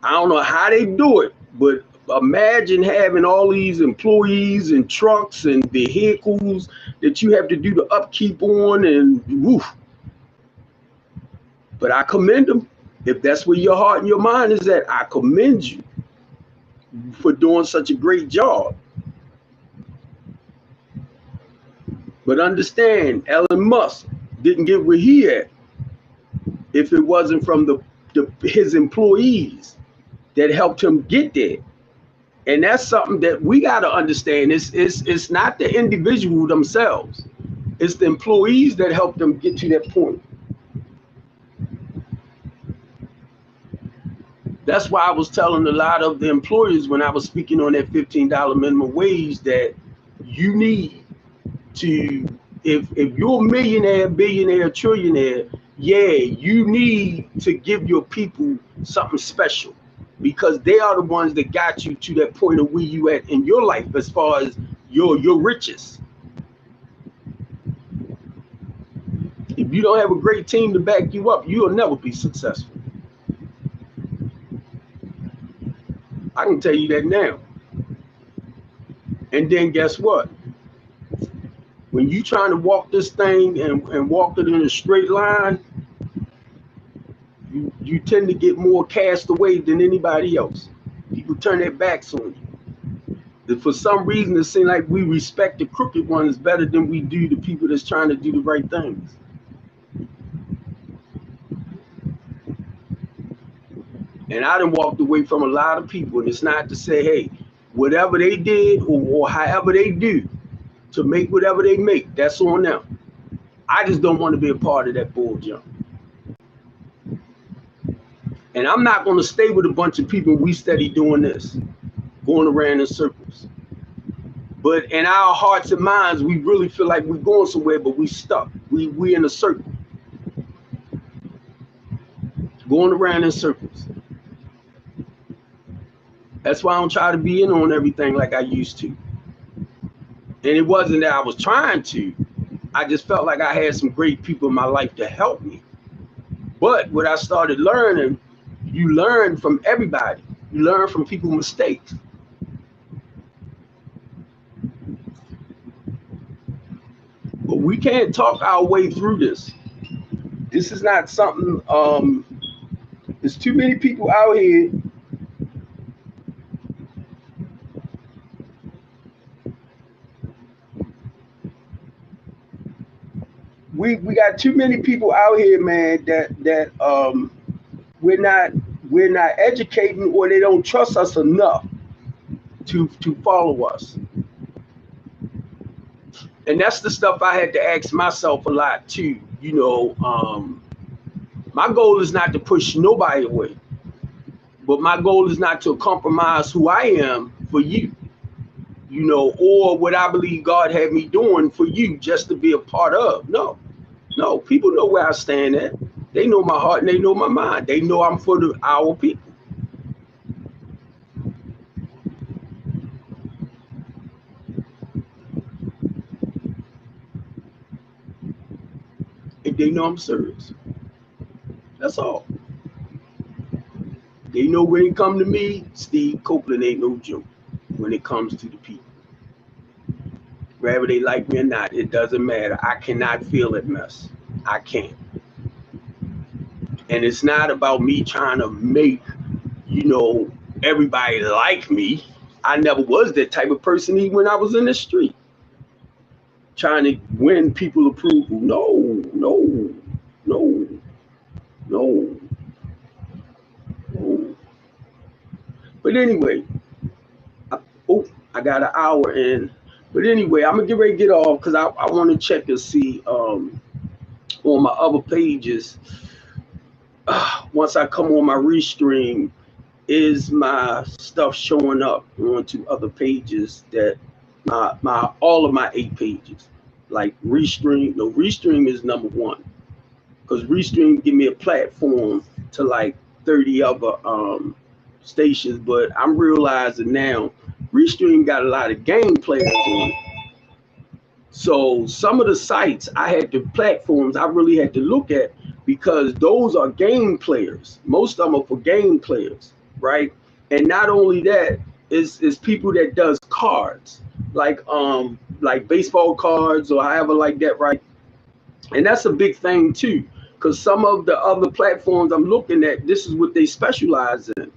I don't know how they do it, but imagine having all these employees and trucks and vehicles that you have to do the upkeep on, and woof. But I commend them. If that's where your heart and your mind is at, I commend you for doing such a great job. But understand, Elon Musk didn't get where he at if it wasn't from his employees that helped him get there. And that's something that we got to understand. It's not the individual themselves. It's the employees that helped them get to that point. That's why I was telling a lot of the employers when I was speaking on that $15 minimum wage that you need to, if you're a millionaire, billionaire, trillionaire, yeah, you need to give your people something special, because they are the ones that got you to that point of where you at in your life as far as your riches. If you don't have a great team to back you up, you'll never be successful. I can tell you that now. And then guess what? When you trying to walk this thing and walk it in a straight line, you tend to get more cast away than anybody else. People turn their backs on you. For some reason, it seems like we respect the crooked ones better than we do the people that's trying to do the right things. And I done walked away from a lot of people, and it's not to say, hey, whatever they did or however they do to make whatever they make, that's on them. I just don't want to be a part of that bull jump. And I'm not going to stay with a bunch of people we steady doing this, going around in circles. But in our hearts and minds, we really feel like we're going somewhere, but we stuck. We in a circle, going around in circles. That's why I don't try to be in on everything like I used to. And it wasn't that I was trying to. I just felt like I had some great people in my life to help me. But what I started learning, you learn from everybody. You learn from people's mistakes. But we can't talk our way through this. This is not something, there's too many people out here we got too many people out here, man, that we're not educating, or they don't trust us enough to follow us. And that's the stuff I had to ask myself a lot too. My goal is not to push nobody away, but my goal is not to compromise who I am for you, or what I believe God had me doing for you just to be a part of. No. No, people know where I stand at. They know my heart and they know my mind. They know I'm for our people. And they know I'm serious. That's all. They know when it come to me, Steve Copeland ain't no joke when it comes to the people. Whether they like me or not, it doesn't matter. I cannot feel that mess. I can't. And it's not about me trying to make, you know, everybody like me. I never was that type of person even when I was in the street. Trying to win people approval. No, no, no, no, no. But anyway, I, oh, I got an hour in. But anyway, I'm gonna get ready to get off because I want to check and see on my other pages. Once I come on my restream, is my stuff showing up onto other pages that my all of my 8 pages, like restream. No, restream is number one because restream give me a platform to like 30 other stations. But I'm realizing now restream got a lot of game players on it. So some of the sites I had the platforms I really had to look at because those are game players. Most of them are for game players, right? And not only that, is people that does cards, like baseball cards or however like that, right? And that's a big thing too, because some of the other platforms I'm looking at, this is what they specialize in,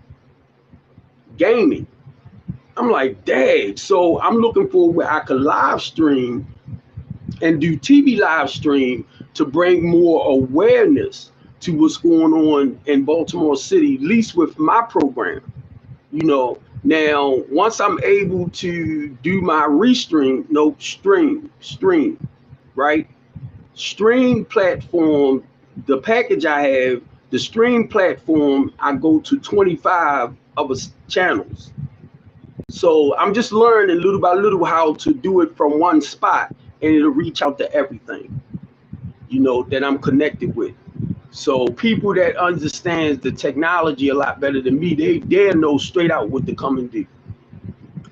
gaming. I'm like, dang. So I'm looking for where I could live stream and do TV live stream to bring more awareness to what's going on in Baltimore City, at least with my program. You know, now once I'm able to do my restream, no stream, right? Stream platform, the package I have, the stream platform, I go to 25 other channels. So I'm just learning little by little how to do it from one spot and it'll reach out to everything, you know, that I'm connected with. So people that understands the technology a lot better than me, they know straight out what to come and do.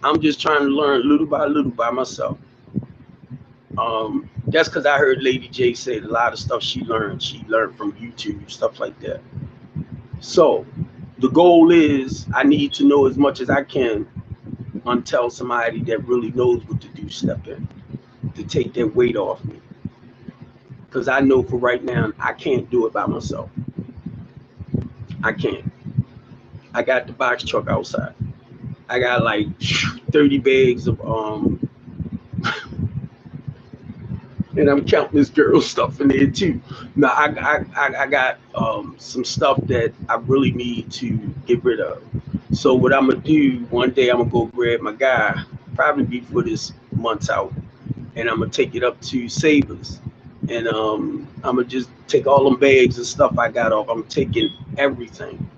I'm just trying to learn little by myself. That's because I heard Lady J say a lot of stuff she learned from YouTube, stuff like that. So the goal is I need to know as much as I can until somebody that really knows what to do step in to take that weight off me. Because I know for right now, I can't do it by myself. I can't. I got the box truck outside. I got like 30 bags of and I'm counting this girl stuff in there too. Now I got some stuff that I really need to get rid of. So what I'm gonna do one day, I'm gonna go grab my guy, probably before this month's out, and I'm gonna take it up to Savers, and I'm gonna just take all them bags and stuff I got off. I'm taking everything,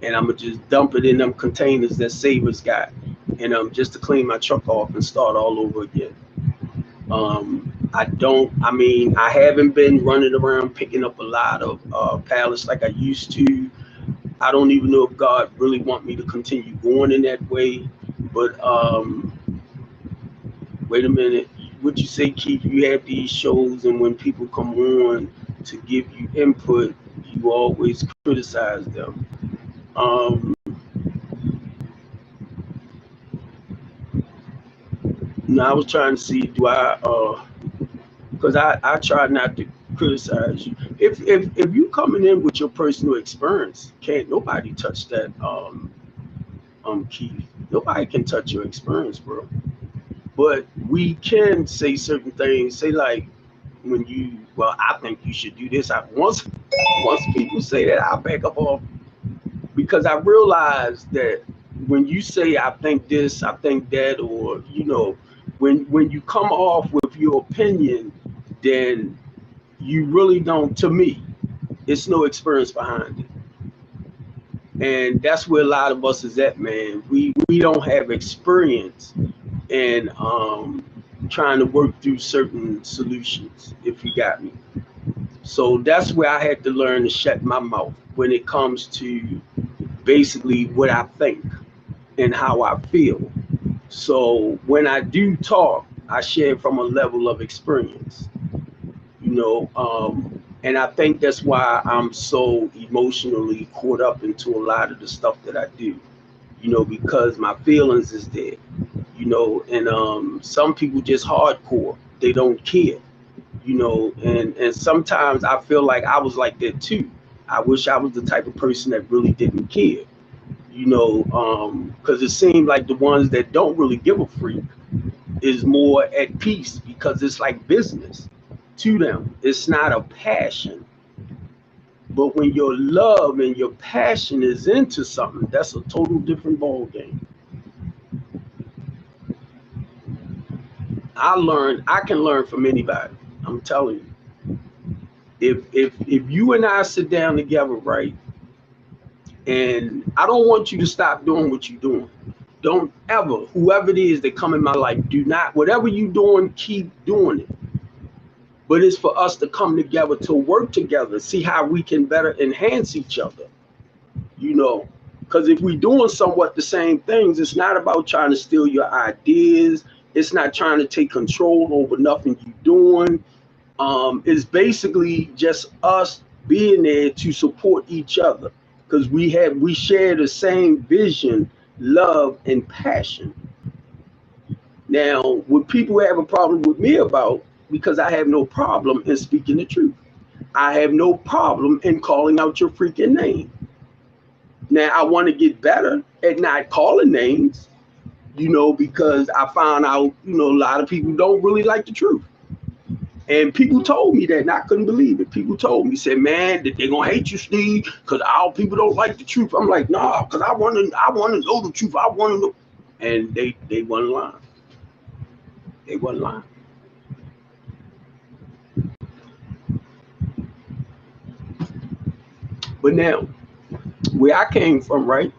and I'm gonna just dump it in them containers that Savers got, and just to clean my truck off and start all over again. I mean, I haven't been running around picking up a lot of pallets like I used to. I don't even know if God really want me to continue going in that way. But wait a minute. What you say, Keith? You have these shows, and when people come on to give you input, you always criticize them. Um, now I was trying to see, do I because I try not to criticize you. If you coming in with your personal experience, can't nobody touch that, Keith. Nobody can touch your experience, bro. But we can say certain things. Say like when you, well, I think you should do this. Once people say that, I back up off because I realize that when you say I think this, I think that, or you know, when you come off with your opinion, then you really don't. To me, it's no experience behind it, and that's where a lot of us is at, man. We don't have experience in trying to work through certain solutions. If you got me, So that's where I had to learn to shut my mouth when it comes to basically what I think and how I feel. So when I do talk, I share from a level of experience, and I think that's why I'm so emotionally caught up into a lot of the stuff that I do, because my feelings is there, and some people just hardcore, they don't care, and sometimes I feel like I was like that too. I wish I was the type of person that really didn't care, because it seemed like the ones that don't really give a freak is more at peace because it's like business to them. It's not a passion. But when your love and your passion is into something, that's a total different ball game. I can learn from anybody. I'm telling you. If you and I sit down together, right, and I don't want you to stop doing what you're doing. Don't ever, whoever it is that come in my life, do not, whatever you're doing, keep doing it. But it's for us to come together, to work together, see how we can better enhance each other, because if we're doing somewhat the same things, it's not about trying to steal your ideas. It's not trying to take control over nothing you're doing. It's basically just us being there to support each other because we share the same vision, love, and passion. Now, what people have a problem with me about, because I have no problem in speaking the truth. I have no problem in calling out your freaking name. Now, I want to get better at not calling names, because I found out, a lot of people don't really like the truth. And people told me that, and I couldn't believe it. People told me, said, "Man, that they're gonna hate you, Steve, because our people don't like the truth." I'm like, "Nah, because I want to know the truth. I want to know." And they wasn't lying. They wasn't lying. But now, where I came from, right,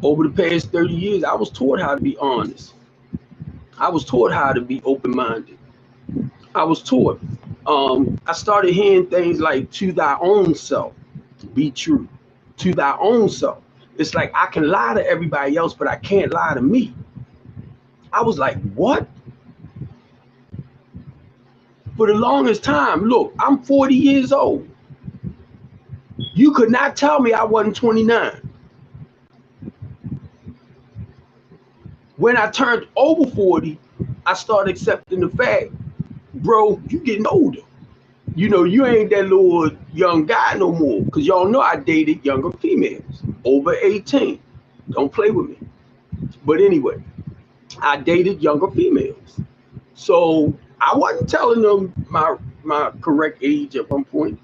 over the past 30 years, I was taught how to be honest. I was taught how to be open-minded. I was taught. I started hearing things like "to thy own self, be true." To thy own self. It's like I can lie to everybody else, but I can't lie to me. I was like, what? For the longest time, look, I'm 40 years old. You could not tell me I wasn't 29. When I turned over 40, I started accepting the fact, bro, you getting older. You ain't that little young guy no more. Because y'all know I dated younger females, over 18. Don't play with me. But anyway, I dated younger females. So I wasn't telling them my correct age at one point.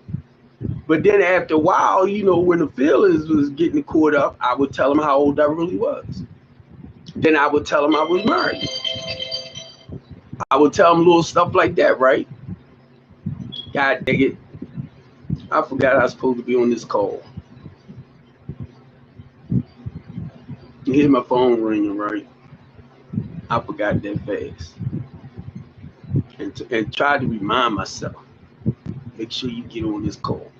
But then after a while, when the feelings was getting caught up, I would tell them how old I really was. Then I would tell them I was married. I would tell them little stuff like that, right? God dang it. I forgot I was supposed to be on this call. You hear my phone ringing, right? I forgot that fast. And try to remind myself. Make sure you get on this call.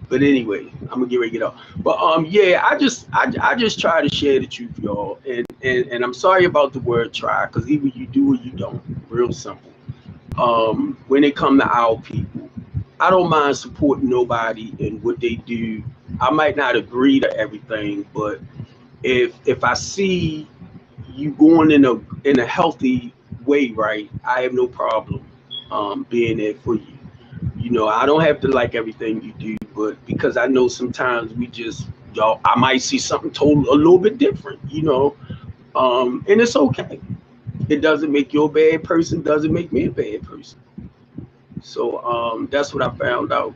But anyway, I'm gonna get ready to get off. But yeah, I just try to share the truth, y'all. And I'm sorry about the word try, because either you do or you don't. Real simple. When it come to our people, I don't mind supporting nobody and what they do. I might not agree to everything, but if I see you going in a healthy way, right, I have no problem being there for you. I don't have to like everything you do, but because I know sometimes y'all, I might see something total a little bit different, and it's okay. It doesn't make you a bad person, doesn't make me a bad person. So that's what I found out.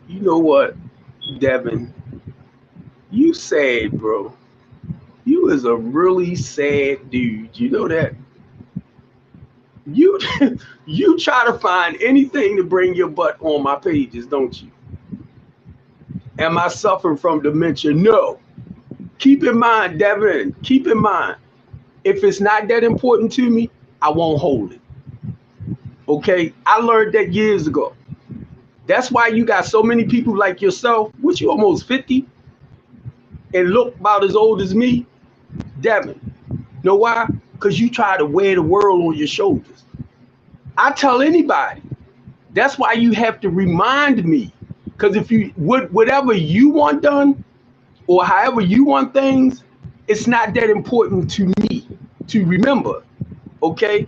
You know what, Devin? You sad, bro. You you is a really sad dude. You know that? You you try to find anything to bring your butt on my pages, don't you? Am I suffering from dementia? No. Keep in mind, Devin, keep in mind, if it's not that important to me, I won't hold it. Okay? I learned that years ago. That's why you got so many people like yourself, which you almost 50, and look about as old as me, Devin. Know why? Because you try to wear the world on your shoulders. I tell anybody, that's why you have to remind me. Because if you whatever you want done, or however you want things, it's not that important to me to remember. Okay?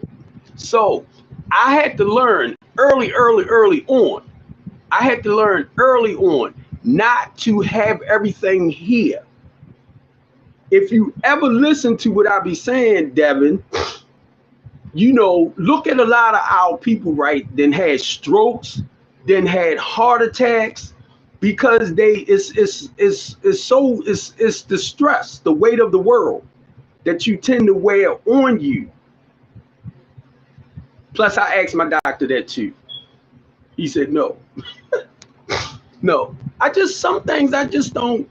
So I had to learn early on. I had to learn early on not to have everything here. If you ever listen to what I be saying, Devin, you know, look at a lot of our people, right? Then had strokes, then had heart attacks, because it's the stress, the weight of the world that you tend to wear on you. Plus, I asked my doctor that too. He said no. No. Some things I just don't.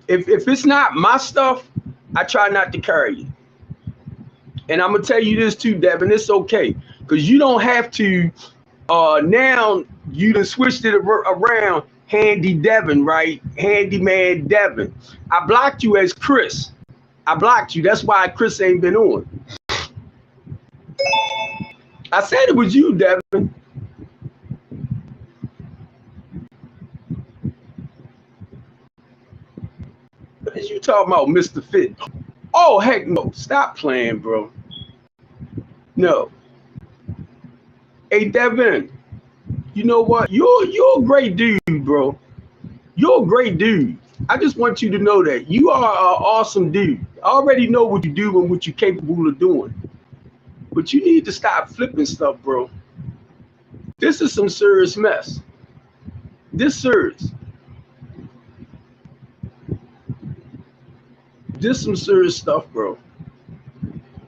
If it's not my stuff, I try not to carry it. And I'm gonna tell you this too, Devin. It's okay, because you don't have to. Now you done switched it around. Handy Devin, right? Handyman Devin. I blocked you as Chris. I blocked you. That's why Chris ain't been on. I said it was you, Devin. What is you talking about, Mr. Fit? Oh, heck no. Stop playing, bro. No. Hey, Devin, you know what? You're a great dude, bro. You're a great dude. I just want you to know that you are an awesome dude. I already know what you do and what you're capable of doing. But you need to stop flipping stuff, bro. This is some serious mess. This serious. This is some serious stuff, bro.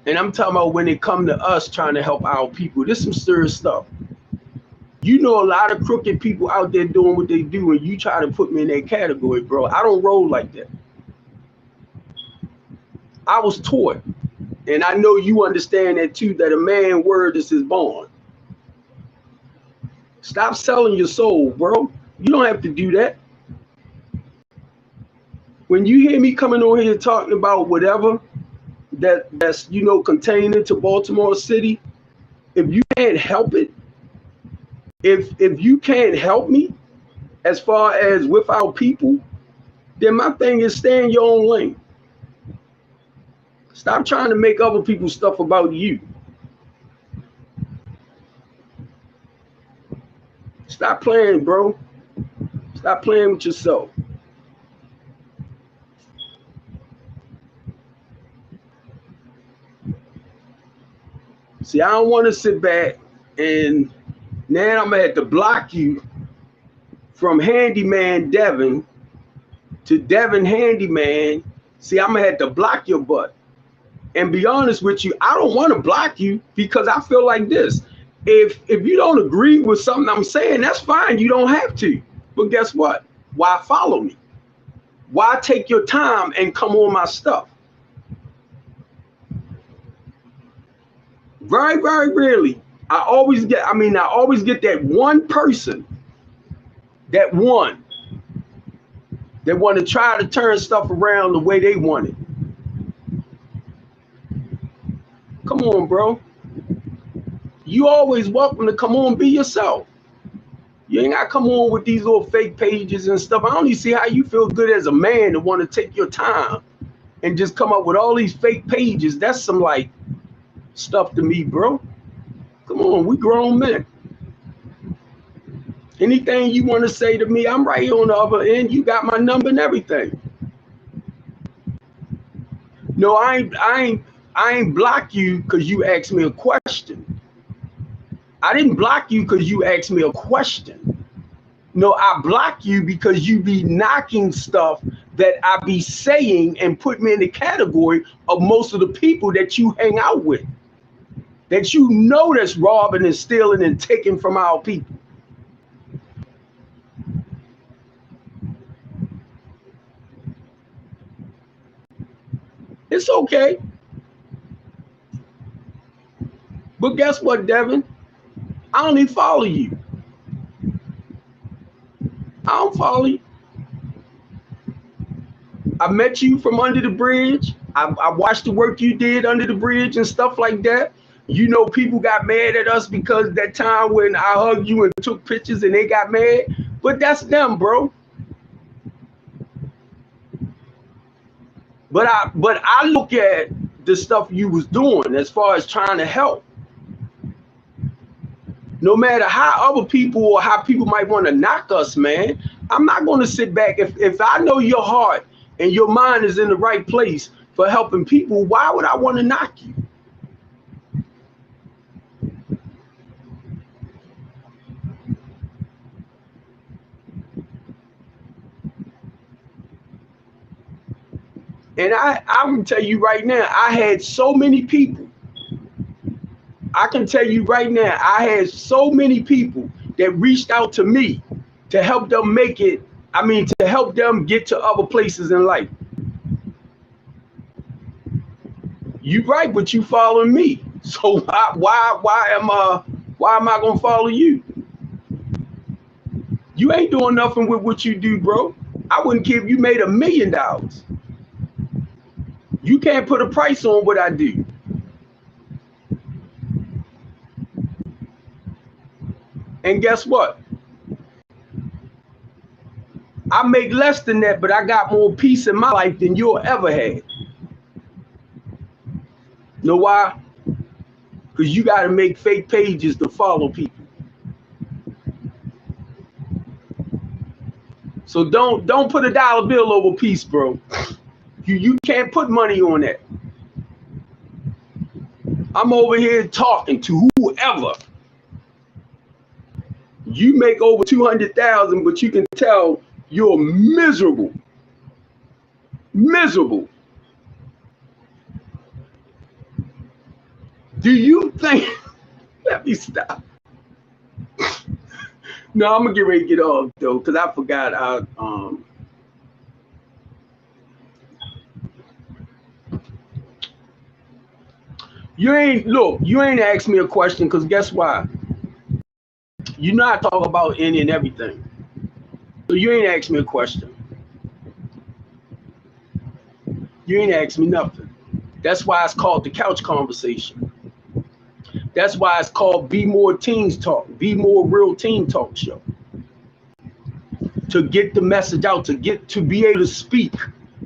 And I'm talking about when it come to us trying to help our people. This is some serious stuff. You know a lot of crooked people out there doing what they do, and you try to put me in that category, bro. I don't roll like that. I was taught, and I know you understand that too, that a man's word is his bond. Stop selling your soul, bro. You don't have to do that. When you hear me coming on here talking about whatever that's contained into Baltimore City, if you can't help it, if you can't help me as far as with our people, then my thing is stay in your own lane. Stop trying to make other people's stuff about you. Stop playing, bro. Stop playing with yourself. See, I don't want to sit back and now I'm going to have to block you from Handyman Devin to Devin Handyman. See, I'm going to have to block your butt. And be honest with you, I don't want to block you because I feel like this. If you don't agree with something I'm saying, that's fine. You don't have to. But guess what? Why follow me? Why take your time and come on my stuff? Very, very rarely. I always get that one person, that want to try to turn stuff around the way they want it. Come on, bro. You always welcome to come on, be yourself. You ain't got to come on with these little fake pages and stuff. I don't even see how you feel good as a man to want to take your time and just come up with all these fake pages. That's some like stuff to me, bro. Come on, we grown men. Anything you want to say to me, I'm right here on the other end. You got my number and everything. No, I ain't block you because you asked me a question. I didn't block you because you asked me a question. No, I block you because you be knocking stuff that I be saying and put me in the category of most of the people that you hang out with, that you know that's robbing and stealing and taking from our people. It's okay. But guess what, Devin? I don't even follow you. I don't follow you. I met you from under the bridge. I watched the work you did under the bridge and stuff like that. You know, people got mad at us because that time when I hugged you and took pictures and they got mad. But that's them, bro. But I look at the stuff you was doing as far as trying to help. No matter how other people or how people might want to knock us, man, I'm not going to sit back. If I know your heart and your mind is in the right place for helping people, why would I want to knock you? And I can tell you right now, I had so many people. I can tell you right now, I had so many people that reached out to me to help them make it. I mean, to help them get to other places in life. You right, but you following me. So why am I gonna follow you? You ain't doing nothing with what you do, bro. I wouldn't care if you made $1 million. You can't put a price on what I do. And guess what? I make less than that, but I got more peace in my life than you'll ever have. Know why? Because you got to make fake pages to follow people. So don't put a dollar bill over peace, bro. You can't put money on that. I'm over here talking to whoever. You make over 200,000, but you can tell you're miserable. Miserable. Do you think? Let me stop. No, I'm gonna get ready to get off though, because I forgot. You ain't asked me a question, because guess why? You know I talk about any and everything. So you ain't asked me a question. You ain't asked me nothing. That's why it's called the couch conversation. That's why it's called Be More Teens Talk, Be More Real Teen Talk Show. To get the message out, to be able to speak,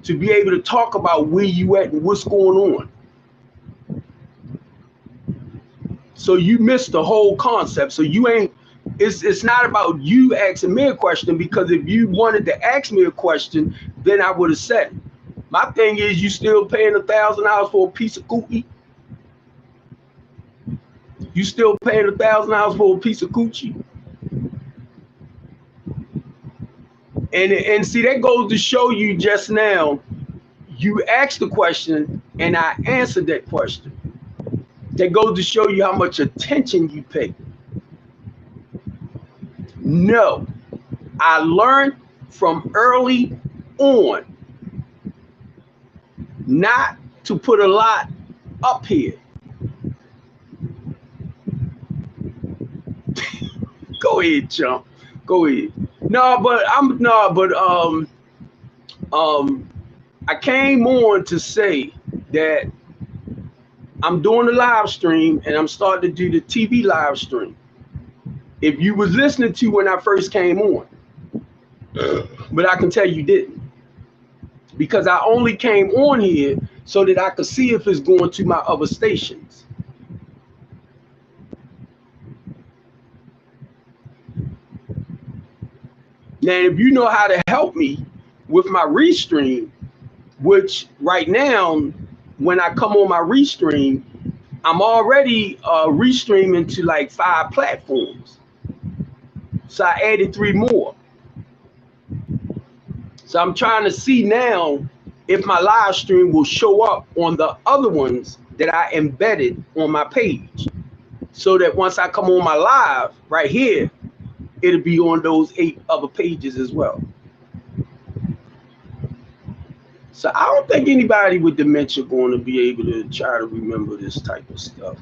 to be able to talk about where you at and what's going on. So you missed the whole concept. So you ain't, it's not about you asking me a question, because if you wanted to ask me a question, then I would have said it. My thing is, you still paying $1,000 for a piece of coochie? You still paying $1,000 for a piece of coochie? And see, that goes to show you just now, you asked the question and I answered that question. That goes to show you how much attention you pay. No, I learned from early on not to put a lot up here. Go ahead, chump. Go ahead. I came on to say that I'm doing a live stream and I'm starting to do the TV live stream. If you was listening to when I first came on, but I can tell you didn't, because I only came on here so that I could see if it's going to my other stations. Now, if you know how to help me with my restream, which right now, when I come on my restream, I'm already restreaming to like 5 platforms. So I added 3 more. So I'm trying to see now if my live stream will show up on the other ones that I embedded on my page, so that once I come on my live right here, it'll be on those 8 other pages as well. So I don't think anybody with dementia going to be able to try to remember this type of stuff.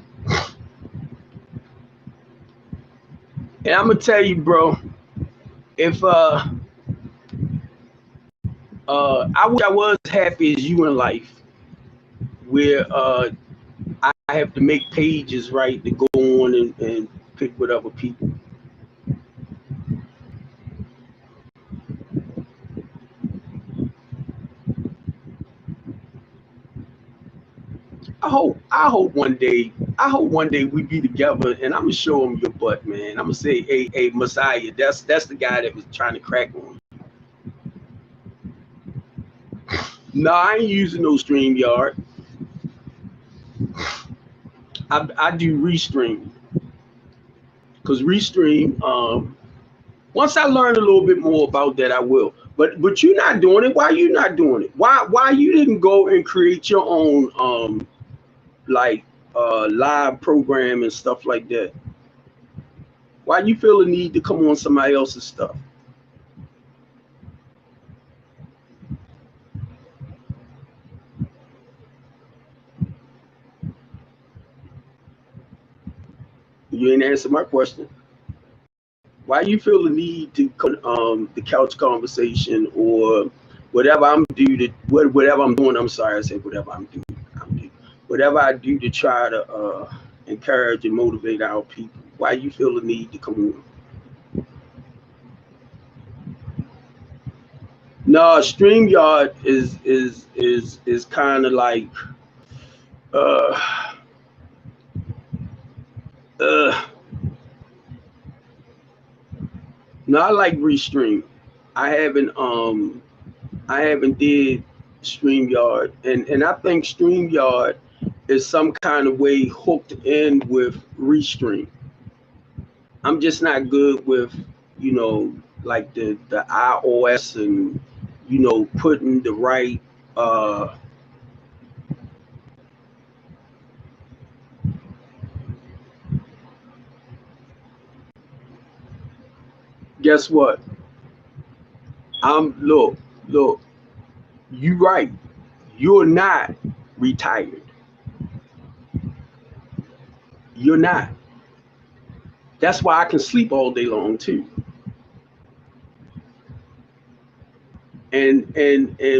And I'm gonna tell you, bro, if I wish I was happy as you in life, where I have to make pages, right, to go on and pick with other people. I hope one day we be together, and I'm gonna show him your butt, man. I'm gonna say, hey, Messiah, that's the guy that was trying to crack on. No, I ain't using no StreamYard. I do Restream, because Restream, once I learn a little bit more about that, I will. But you're not doing it. Why you not doing it? Why you didn't go and create your own like live program and stuff like that? Why you feel the need to come on somebody else's stuff? You ain't answer my question. Why you feel the need to the couch conversation or whatever I'm whatever I'm doing? I'm sorry, I said whatever I'm doing. Whatever I do to try to encourage and motivate our people. Why you feel the need to come on? No, StreamYard is kind of like no, I like Restream. I haven't did StreamYard, and I think StreamYard is some kind of way hooked in with Restream. I'm just not good with, you know, like the iOS and, you know, putting the right guess what? Look, you right. You're not retired. You're not. That's why I can sleep all day long too. And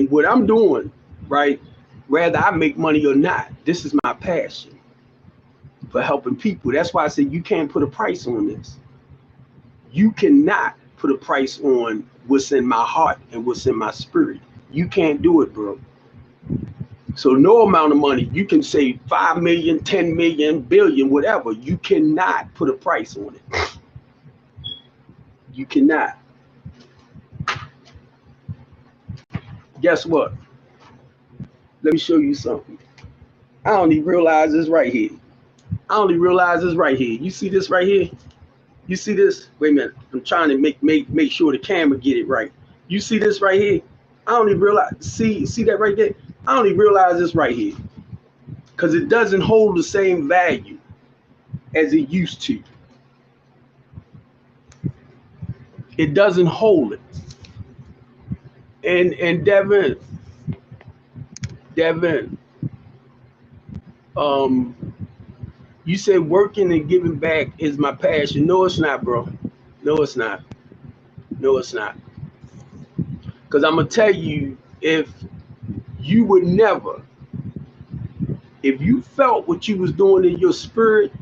what I'm doing, right, whether I make money or not, this is my passion for helping people. That's why I said you can't put a price on this. You cannot put a price on what's in my heart and what's in my spirit. You can't do it, bro. So no amount of money, you can say 5 million, 10 million, billion, whatever. You cannot put a price on it. You cannot. Guess what? Let me show you something. I don't even realize this right here. You see this right here? You see this? Wait a minute. I'm trying to make sure the camera get it right. You see this right here? I don't even realize. See that right there? I don't even realize this right here, because it doesn't hold the same value as it used to. It doesn't hold it. And Devin, you said working and giving back is my passion. No, it's not, bro. No, it's not. No, it's not. Because I'm gonna tell you, if you would never, if you felt what you was doing in your spirit,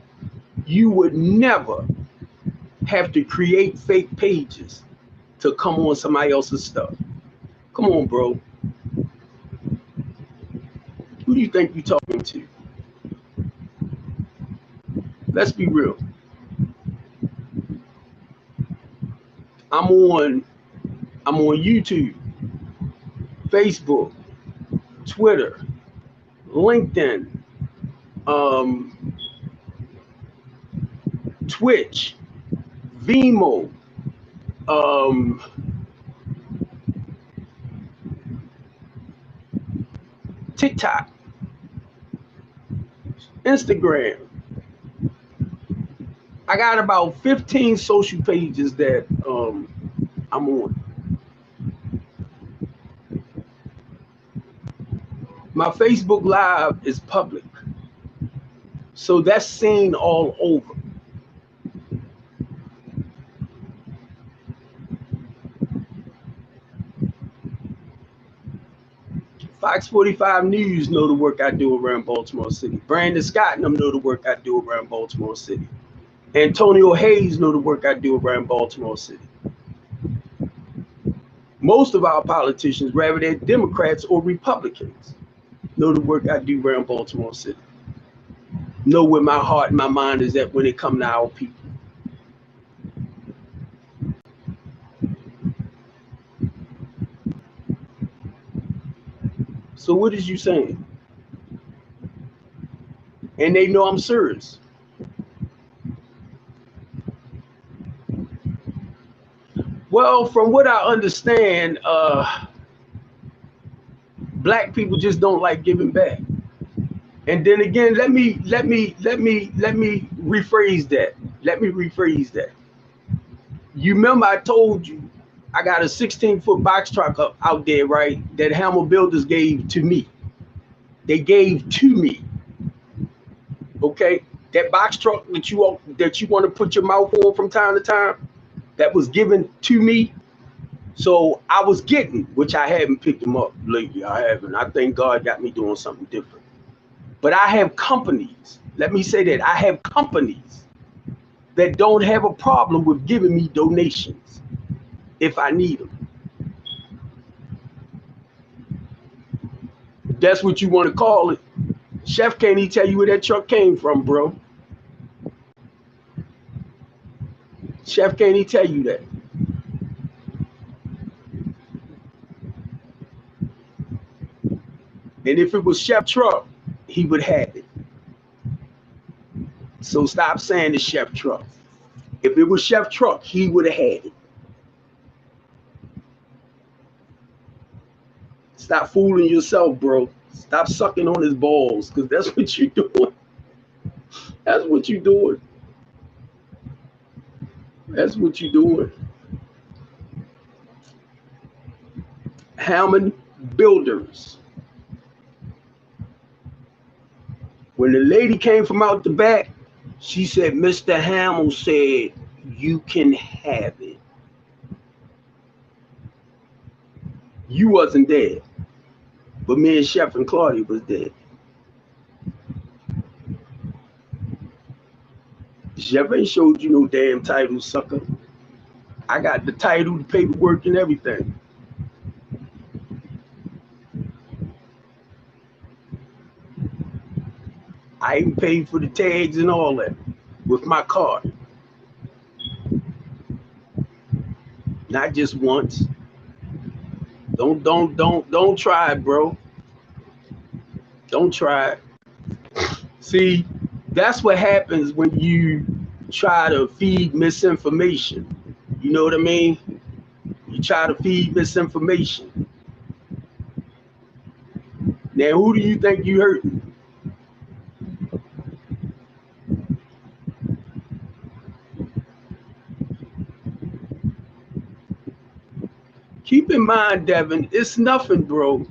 you would never have to create fake pages to come on somebody else's stuff. Come on, bro. Who do you think you're talking to? Let's be real. I'm on YouTube, Facebook, Twitter, LinkedIn, Twitch, Vimeo, TikTok, Instagram. I got about 15 social pages that I'm on. My Facebook Live is public, so that's seen all over. Fox 45 News know the work I do around Baltimore City. Brandon Scott and them know the work I do around Baltimore City. Antonio Hayes know the work I do around Baltimore City. Most of our politicians, whether they're Democrats or Republicans, know the work I do around Baltimore City. Know where my heart and my mind is at when it comes to our people. So what is you saying? And they know I'm serious. Well, from what I understand, black people just don't like giving back. And then again, let me rephrase that. Let me rephrase that. You remember I told you I got a 16-foot box truck out there, right? That Hammer Builders gave to me. They gave to me. Okay, that box truck that you want to put your mouth on from time to time, that was given to me. So I was getting, which I haven't picked them up lately. I haven't. I thank God got me doing something different. But I have companies. Let me say that I have companies that don't have a problem with giving me donations if I need them. That's what you want to call it. Chef can't even tell you where that truck came from, bro. Chef can't even tell you that. And if it was Chef truck, he would have it. So stop saying it's Chef truck. If it was Chef truck, he would have had it. Stop fooling yourself, bro. Stop sucking on his balls, because that's what you're doing. That's what you're doing. That's what you're doing. Hammond Builders. When the lady came from out the back, she said, Mr. Hamill said, you can have it. You wasn't there, but me and Chef and Claudia was there. Chef ain't showed you no damn title, sucker. I got the title, the paperwork, and everything. I even paid for the tags and all that with my card. Not just once. Don't try it, bro. Don't try it. See, that's what happens when you try to feed misinformation. You know what I mean? You try to feed misinformation. Now, who do you think you hurting? Keep in mind, Devin, it's nothing, bro.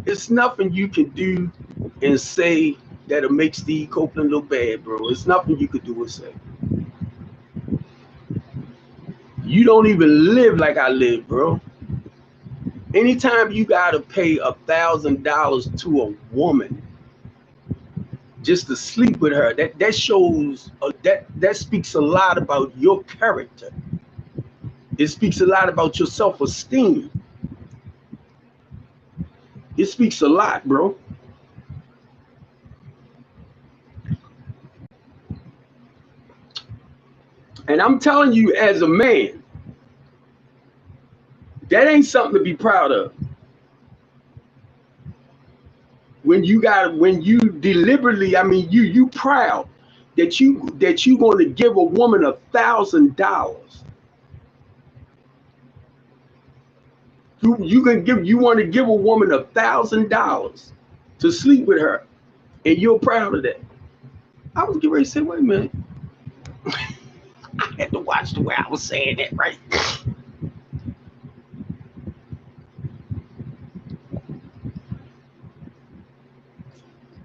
It's nothing you can do and say that'll make Steve Copeland look bad, bro. It's nothing you could do or say. You don't even live like I live, bro. Anytime you gotta pay $1,000 to a woman just to sleep with her, that shows that speaks a lot about your character. It speaks a lot about your self-esteem. It speaks a lot, bro. And I'm telling you, as a man, that ain't something to be proud of. When you deliberately, I mean, you proud that you going to give a woman $1,000. You want to give a woman $1,000 to sleep with her, and you're proud of that. I was getting ready to say, wait a minute. I had to watch the way I was saying that, right?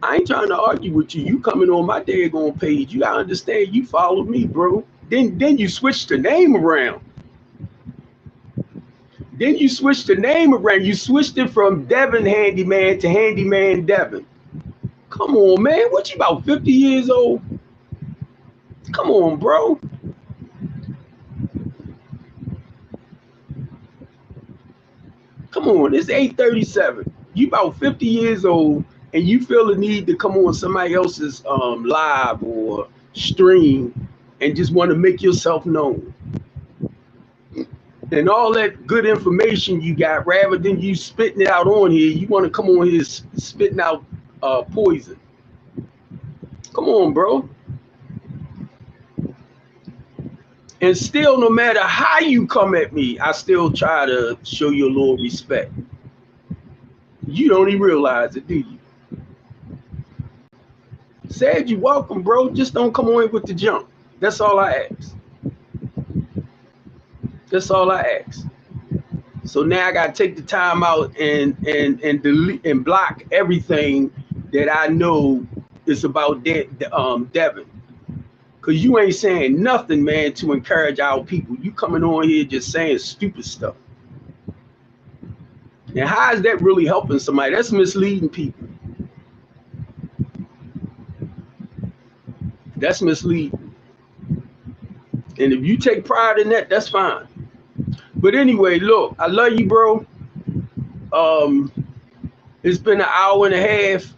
I ain't trying to argue with you. You coming on my daggone page. You gotta understand you follow me, bro. Then you switch the name around. Then you switched the name around. You switched it from Devin Handyman to Handyman Devin. Come on, man. What, you about 50 years old? Come on, bro. Come on, it's 8:37. You about 50 years old, and you feel the need to come on somebody else's live or stream and just want to make yourself known. And all that good information you got, rather than you spitting it out on here, you want to come on here spitting out poison. Come on, bro. And still, no matter how you come at me, I still try to show you a little respect. You don't even realize it, do you? Said you're welcome, bro. Just don't come on with the junk. That's all I ask. That's all I ask. So now I gotta take the time out and delete and block everything that I know is about Devin. Cause you ain't saying nothing, man, to encourage our people. You coming on here just saying stupid stuff. And how is that really helping somebody? That's misleading people. That's misleading. And if you take pride in that, that's fine. But anyway, look, I love you, bro. It's been an hour and a half.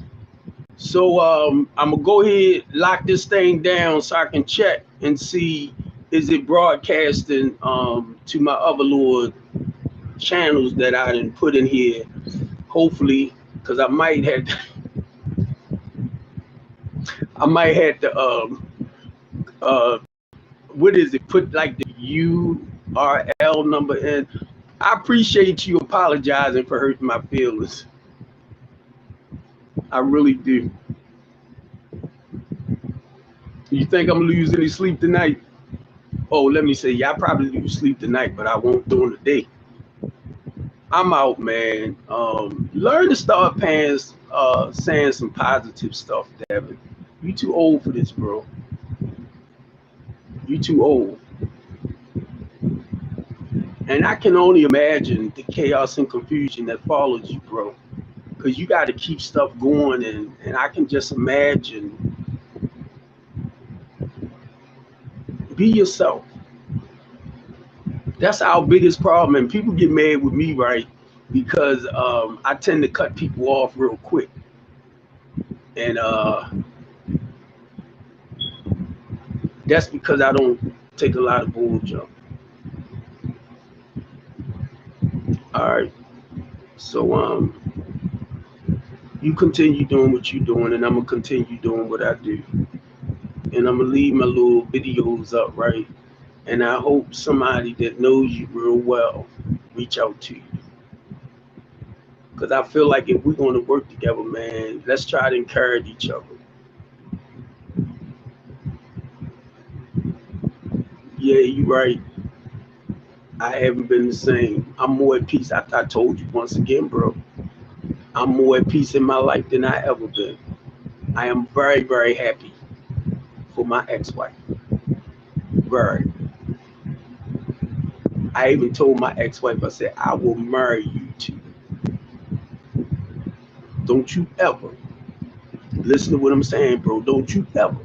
So I'm gonna go ahead, lock this thing down so I can check and see, is it broadcasting to my other little channels that I didn't put in here. Hopefully, because I might have to what is it, put like the URL number in. I appreciate you apologizing for hurting my feelings. I really do. You think I'm gonna lose any sleep tonight? Oh, let me say, yeah, I probably lose sleep tonight, but I won't during the day. I'm out, man. Learn to start saying some positive stuff, Devin. You too old for this, bro. You too old. And I can only imagine the chaos and confusion that follows you, bro. Because you got to keep stuff going, and I can just imagine. Be yourself. That's our biggest problem, and people get mad with me, right? Because I tend to cut people off real quick, and that's because I don't take a lot of bull jump. All right, so you continue doing what you're doing, and I'm gonna continue doing what I do, and I'm gonna leave my little videos up, right? And I hope somebody that knows you real well reach out to you. Because I feel like if we're going to work together, man, let's try to encourage each other. Yeah, you're right. I haven't been the same. I'm more at peace. I told you once again, bro. I'm more at peace in my life than I ever been. I am very, very happy for my ex-wife. Very. I even told my ex-wife, I said, I will marry you too. Don't you ever, listen to what I'm saying, bro. Don't you ever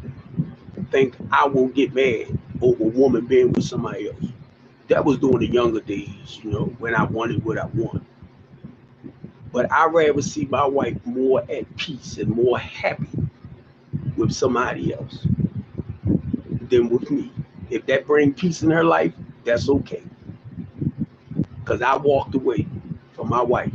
think I will get mad over a woman being with somebody else. That was during the younger days, you know, when I wanted what I want. But I'd rather see my wife more at peace and more happy with somebody else than with me. If that brings peace in her life, that's okay. Because I walked away from my wife.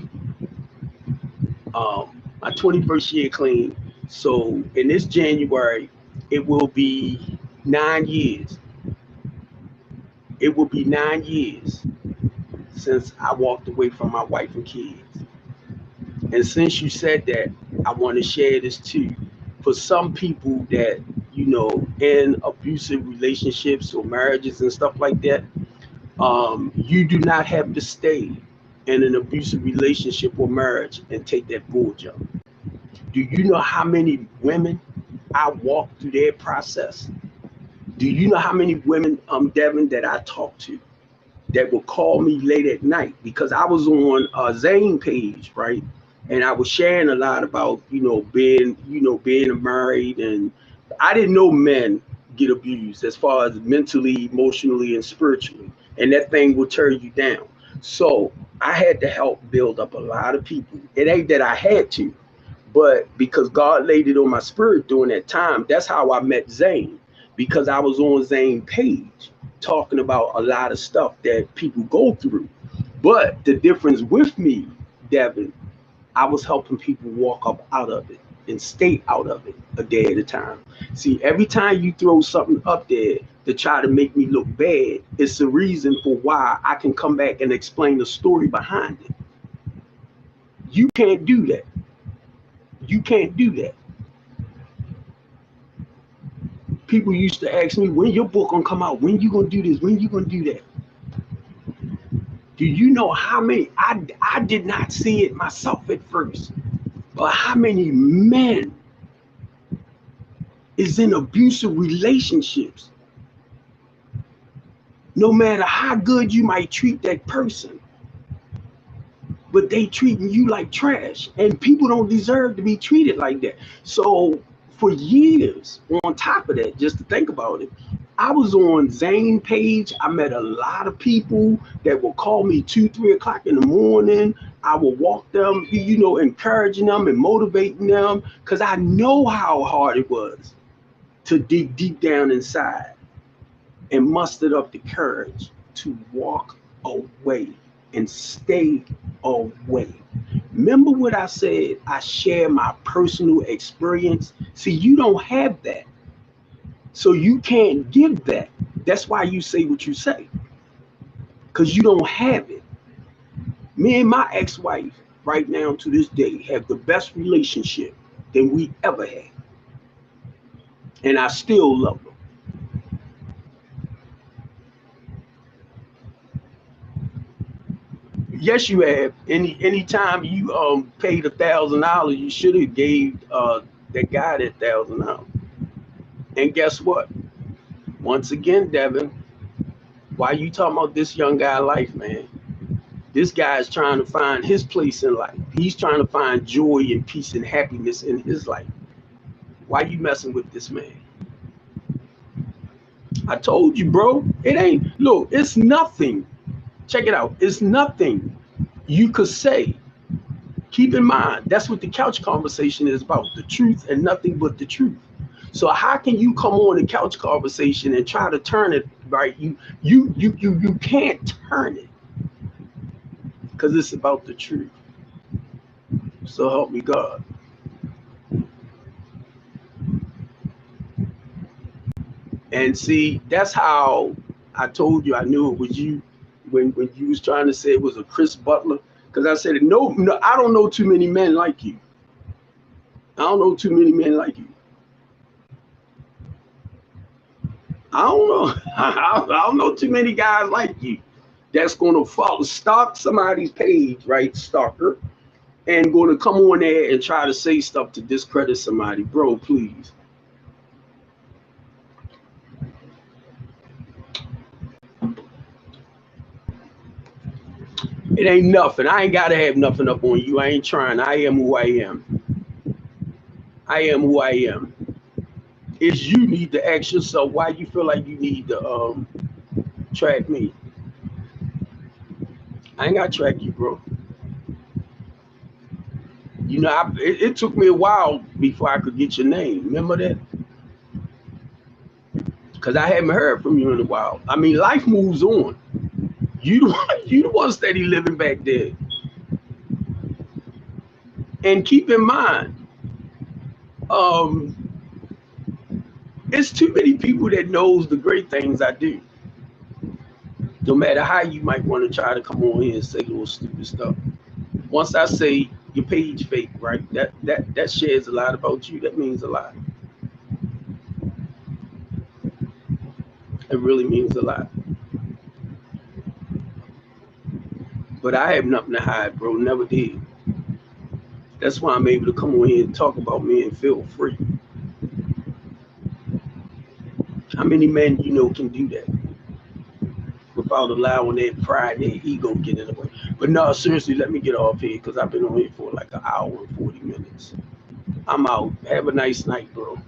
My 21st year clean. So in this January, it will be 9 years. It will be 9 years since I walked away from my wife and kids. And since you said that, I want to share this too. For some people that, in abusive relationships or marriages and stuff like that, you do not have to stay in an abusive relationship or marriage and take that bull jump. Do you know how many women I walked through their process? Do you know how many women, Devin, that I talked to that would call me late at night because I was on a Zane page, right? And I was sharing a lot about, being married, and I didn't know men get abused as far as mentally, emotionally, and spiritually. And that thing will tear you down. So I had to help build up a lot of people. It ain't that I had to, but because God laid it on my spirit during that time, that's how I met Zane, because I was on Zane page talking about a lot of stuff that people go through. But the difference with me, Devin, I was helping people walk up out of it and stay out of it a day at a time. See, every time you throw something up there to try to make me look bad, it's a reason for why I can come back and explain the story behind it. You can't do that. You can't do that. People used to ask me, when your book gonna come out? When you gonna do this? When you gonna do that? Do you know how many, I did not see it myself at first, but how many men is in abusive relationships? No matter how good you might treat that person, but they treating you like trash, and people don't deserve to be treated like that. So for years, on top of that, just to think about it, I was on Zane page. I met a lot of people that would call me 2, 3 o'clock in the morning. I would walk them, encouraging them and motivating them, because I know how hard it was to dig deep down inside and muster up the courage to walk away and stay away. Remember what I said? I share my personal experience. See, you don't have that. So you can't give that. That's why you say what you say, because you don't have it. Me and my ex-wife right now to this day have the best relationship than we ever had. And I still love her. Yes, you have. Anytime you paid $1,000, you should have gave that guy that $1,000. And guess what? Once again, Devin, why you talking about this young guy life, man? This guy is trying to find his place in life. He's trying to find joy and peace and happiness in his life. Why you messing with this man? I told you, bro. It ain't. Look, it's nothing. Check it out. It's nothing you could say. Keep in mind, that's what the couch conversation is about, the truth and nothing but the truth. So how can you come on the couch conversation and try to turn it right? You can't turn it, because it's about the truth. So help me God. And see, that's how I told you I knew it was you when you was trying to say it was a Chris Butler. Because I said, no, I don't know too many men like you. I don't know too many men like you. I don't know. I don't know too many guys like you that's going to stalk somebody's page, right? Stalker. And going to come on there and try to say stuff to discredit somebody. Bro, please. It ain't nothing. I ain't got to have nothing up on you. I ain't trying. I am who I am. I am who I am. It's you need to ask yourself why you feel like you need to track me. I ain't got to track you, bro. You know, it took me a while before I could get your name. Remember that? Because I haven't heard from you in a while. I mean, life moves on. You the one steady living back there. And keep in mind, it's too many people that knows the great things I do. No matter how you might want to try to come on here and say little stupid stuff. Once I say Your page fake, right? That shares a lot about you. That means a lot. It really means a lot. But I have nothing to hide, bro. Never did. That's why I'm able to come on here and talk about me and feel free. How many men you know can do that without allowing their pride, their ego get in the way? But no, seriously, let me get off here because I've been on here for like an hour and 40 minutes. I'm out. Have a nice night, bro.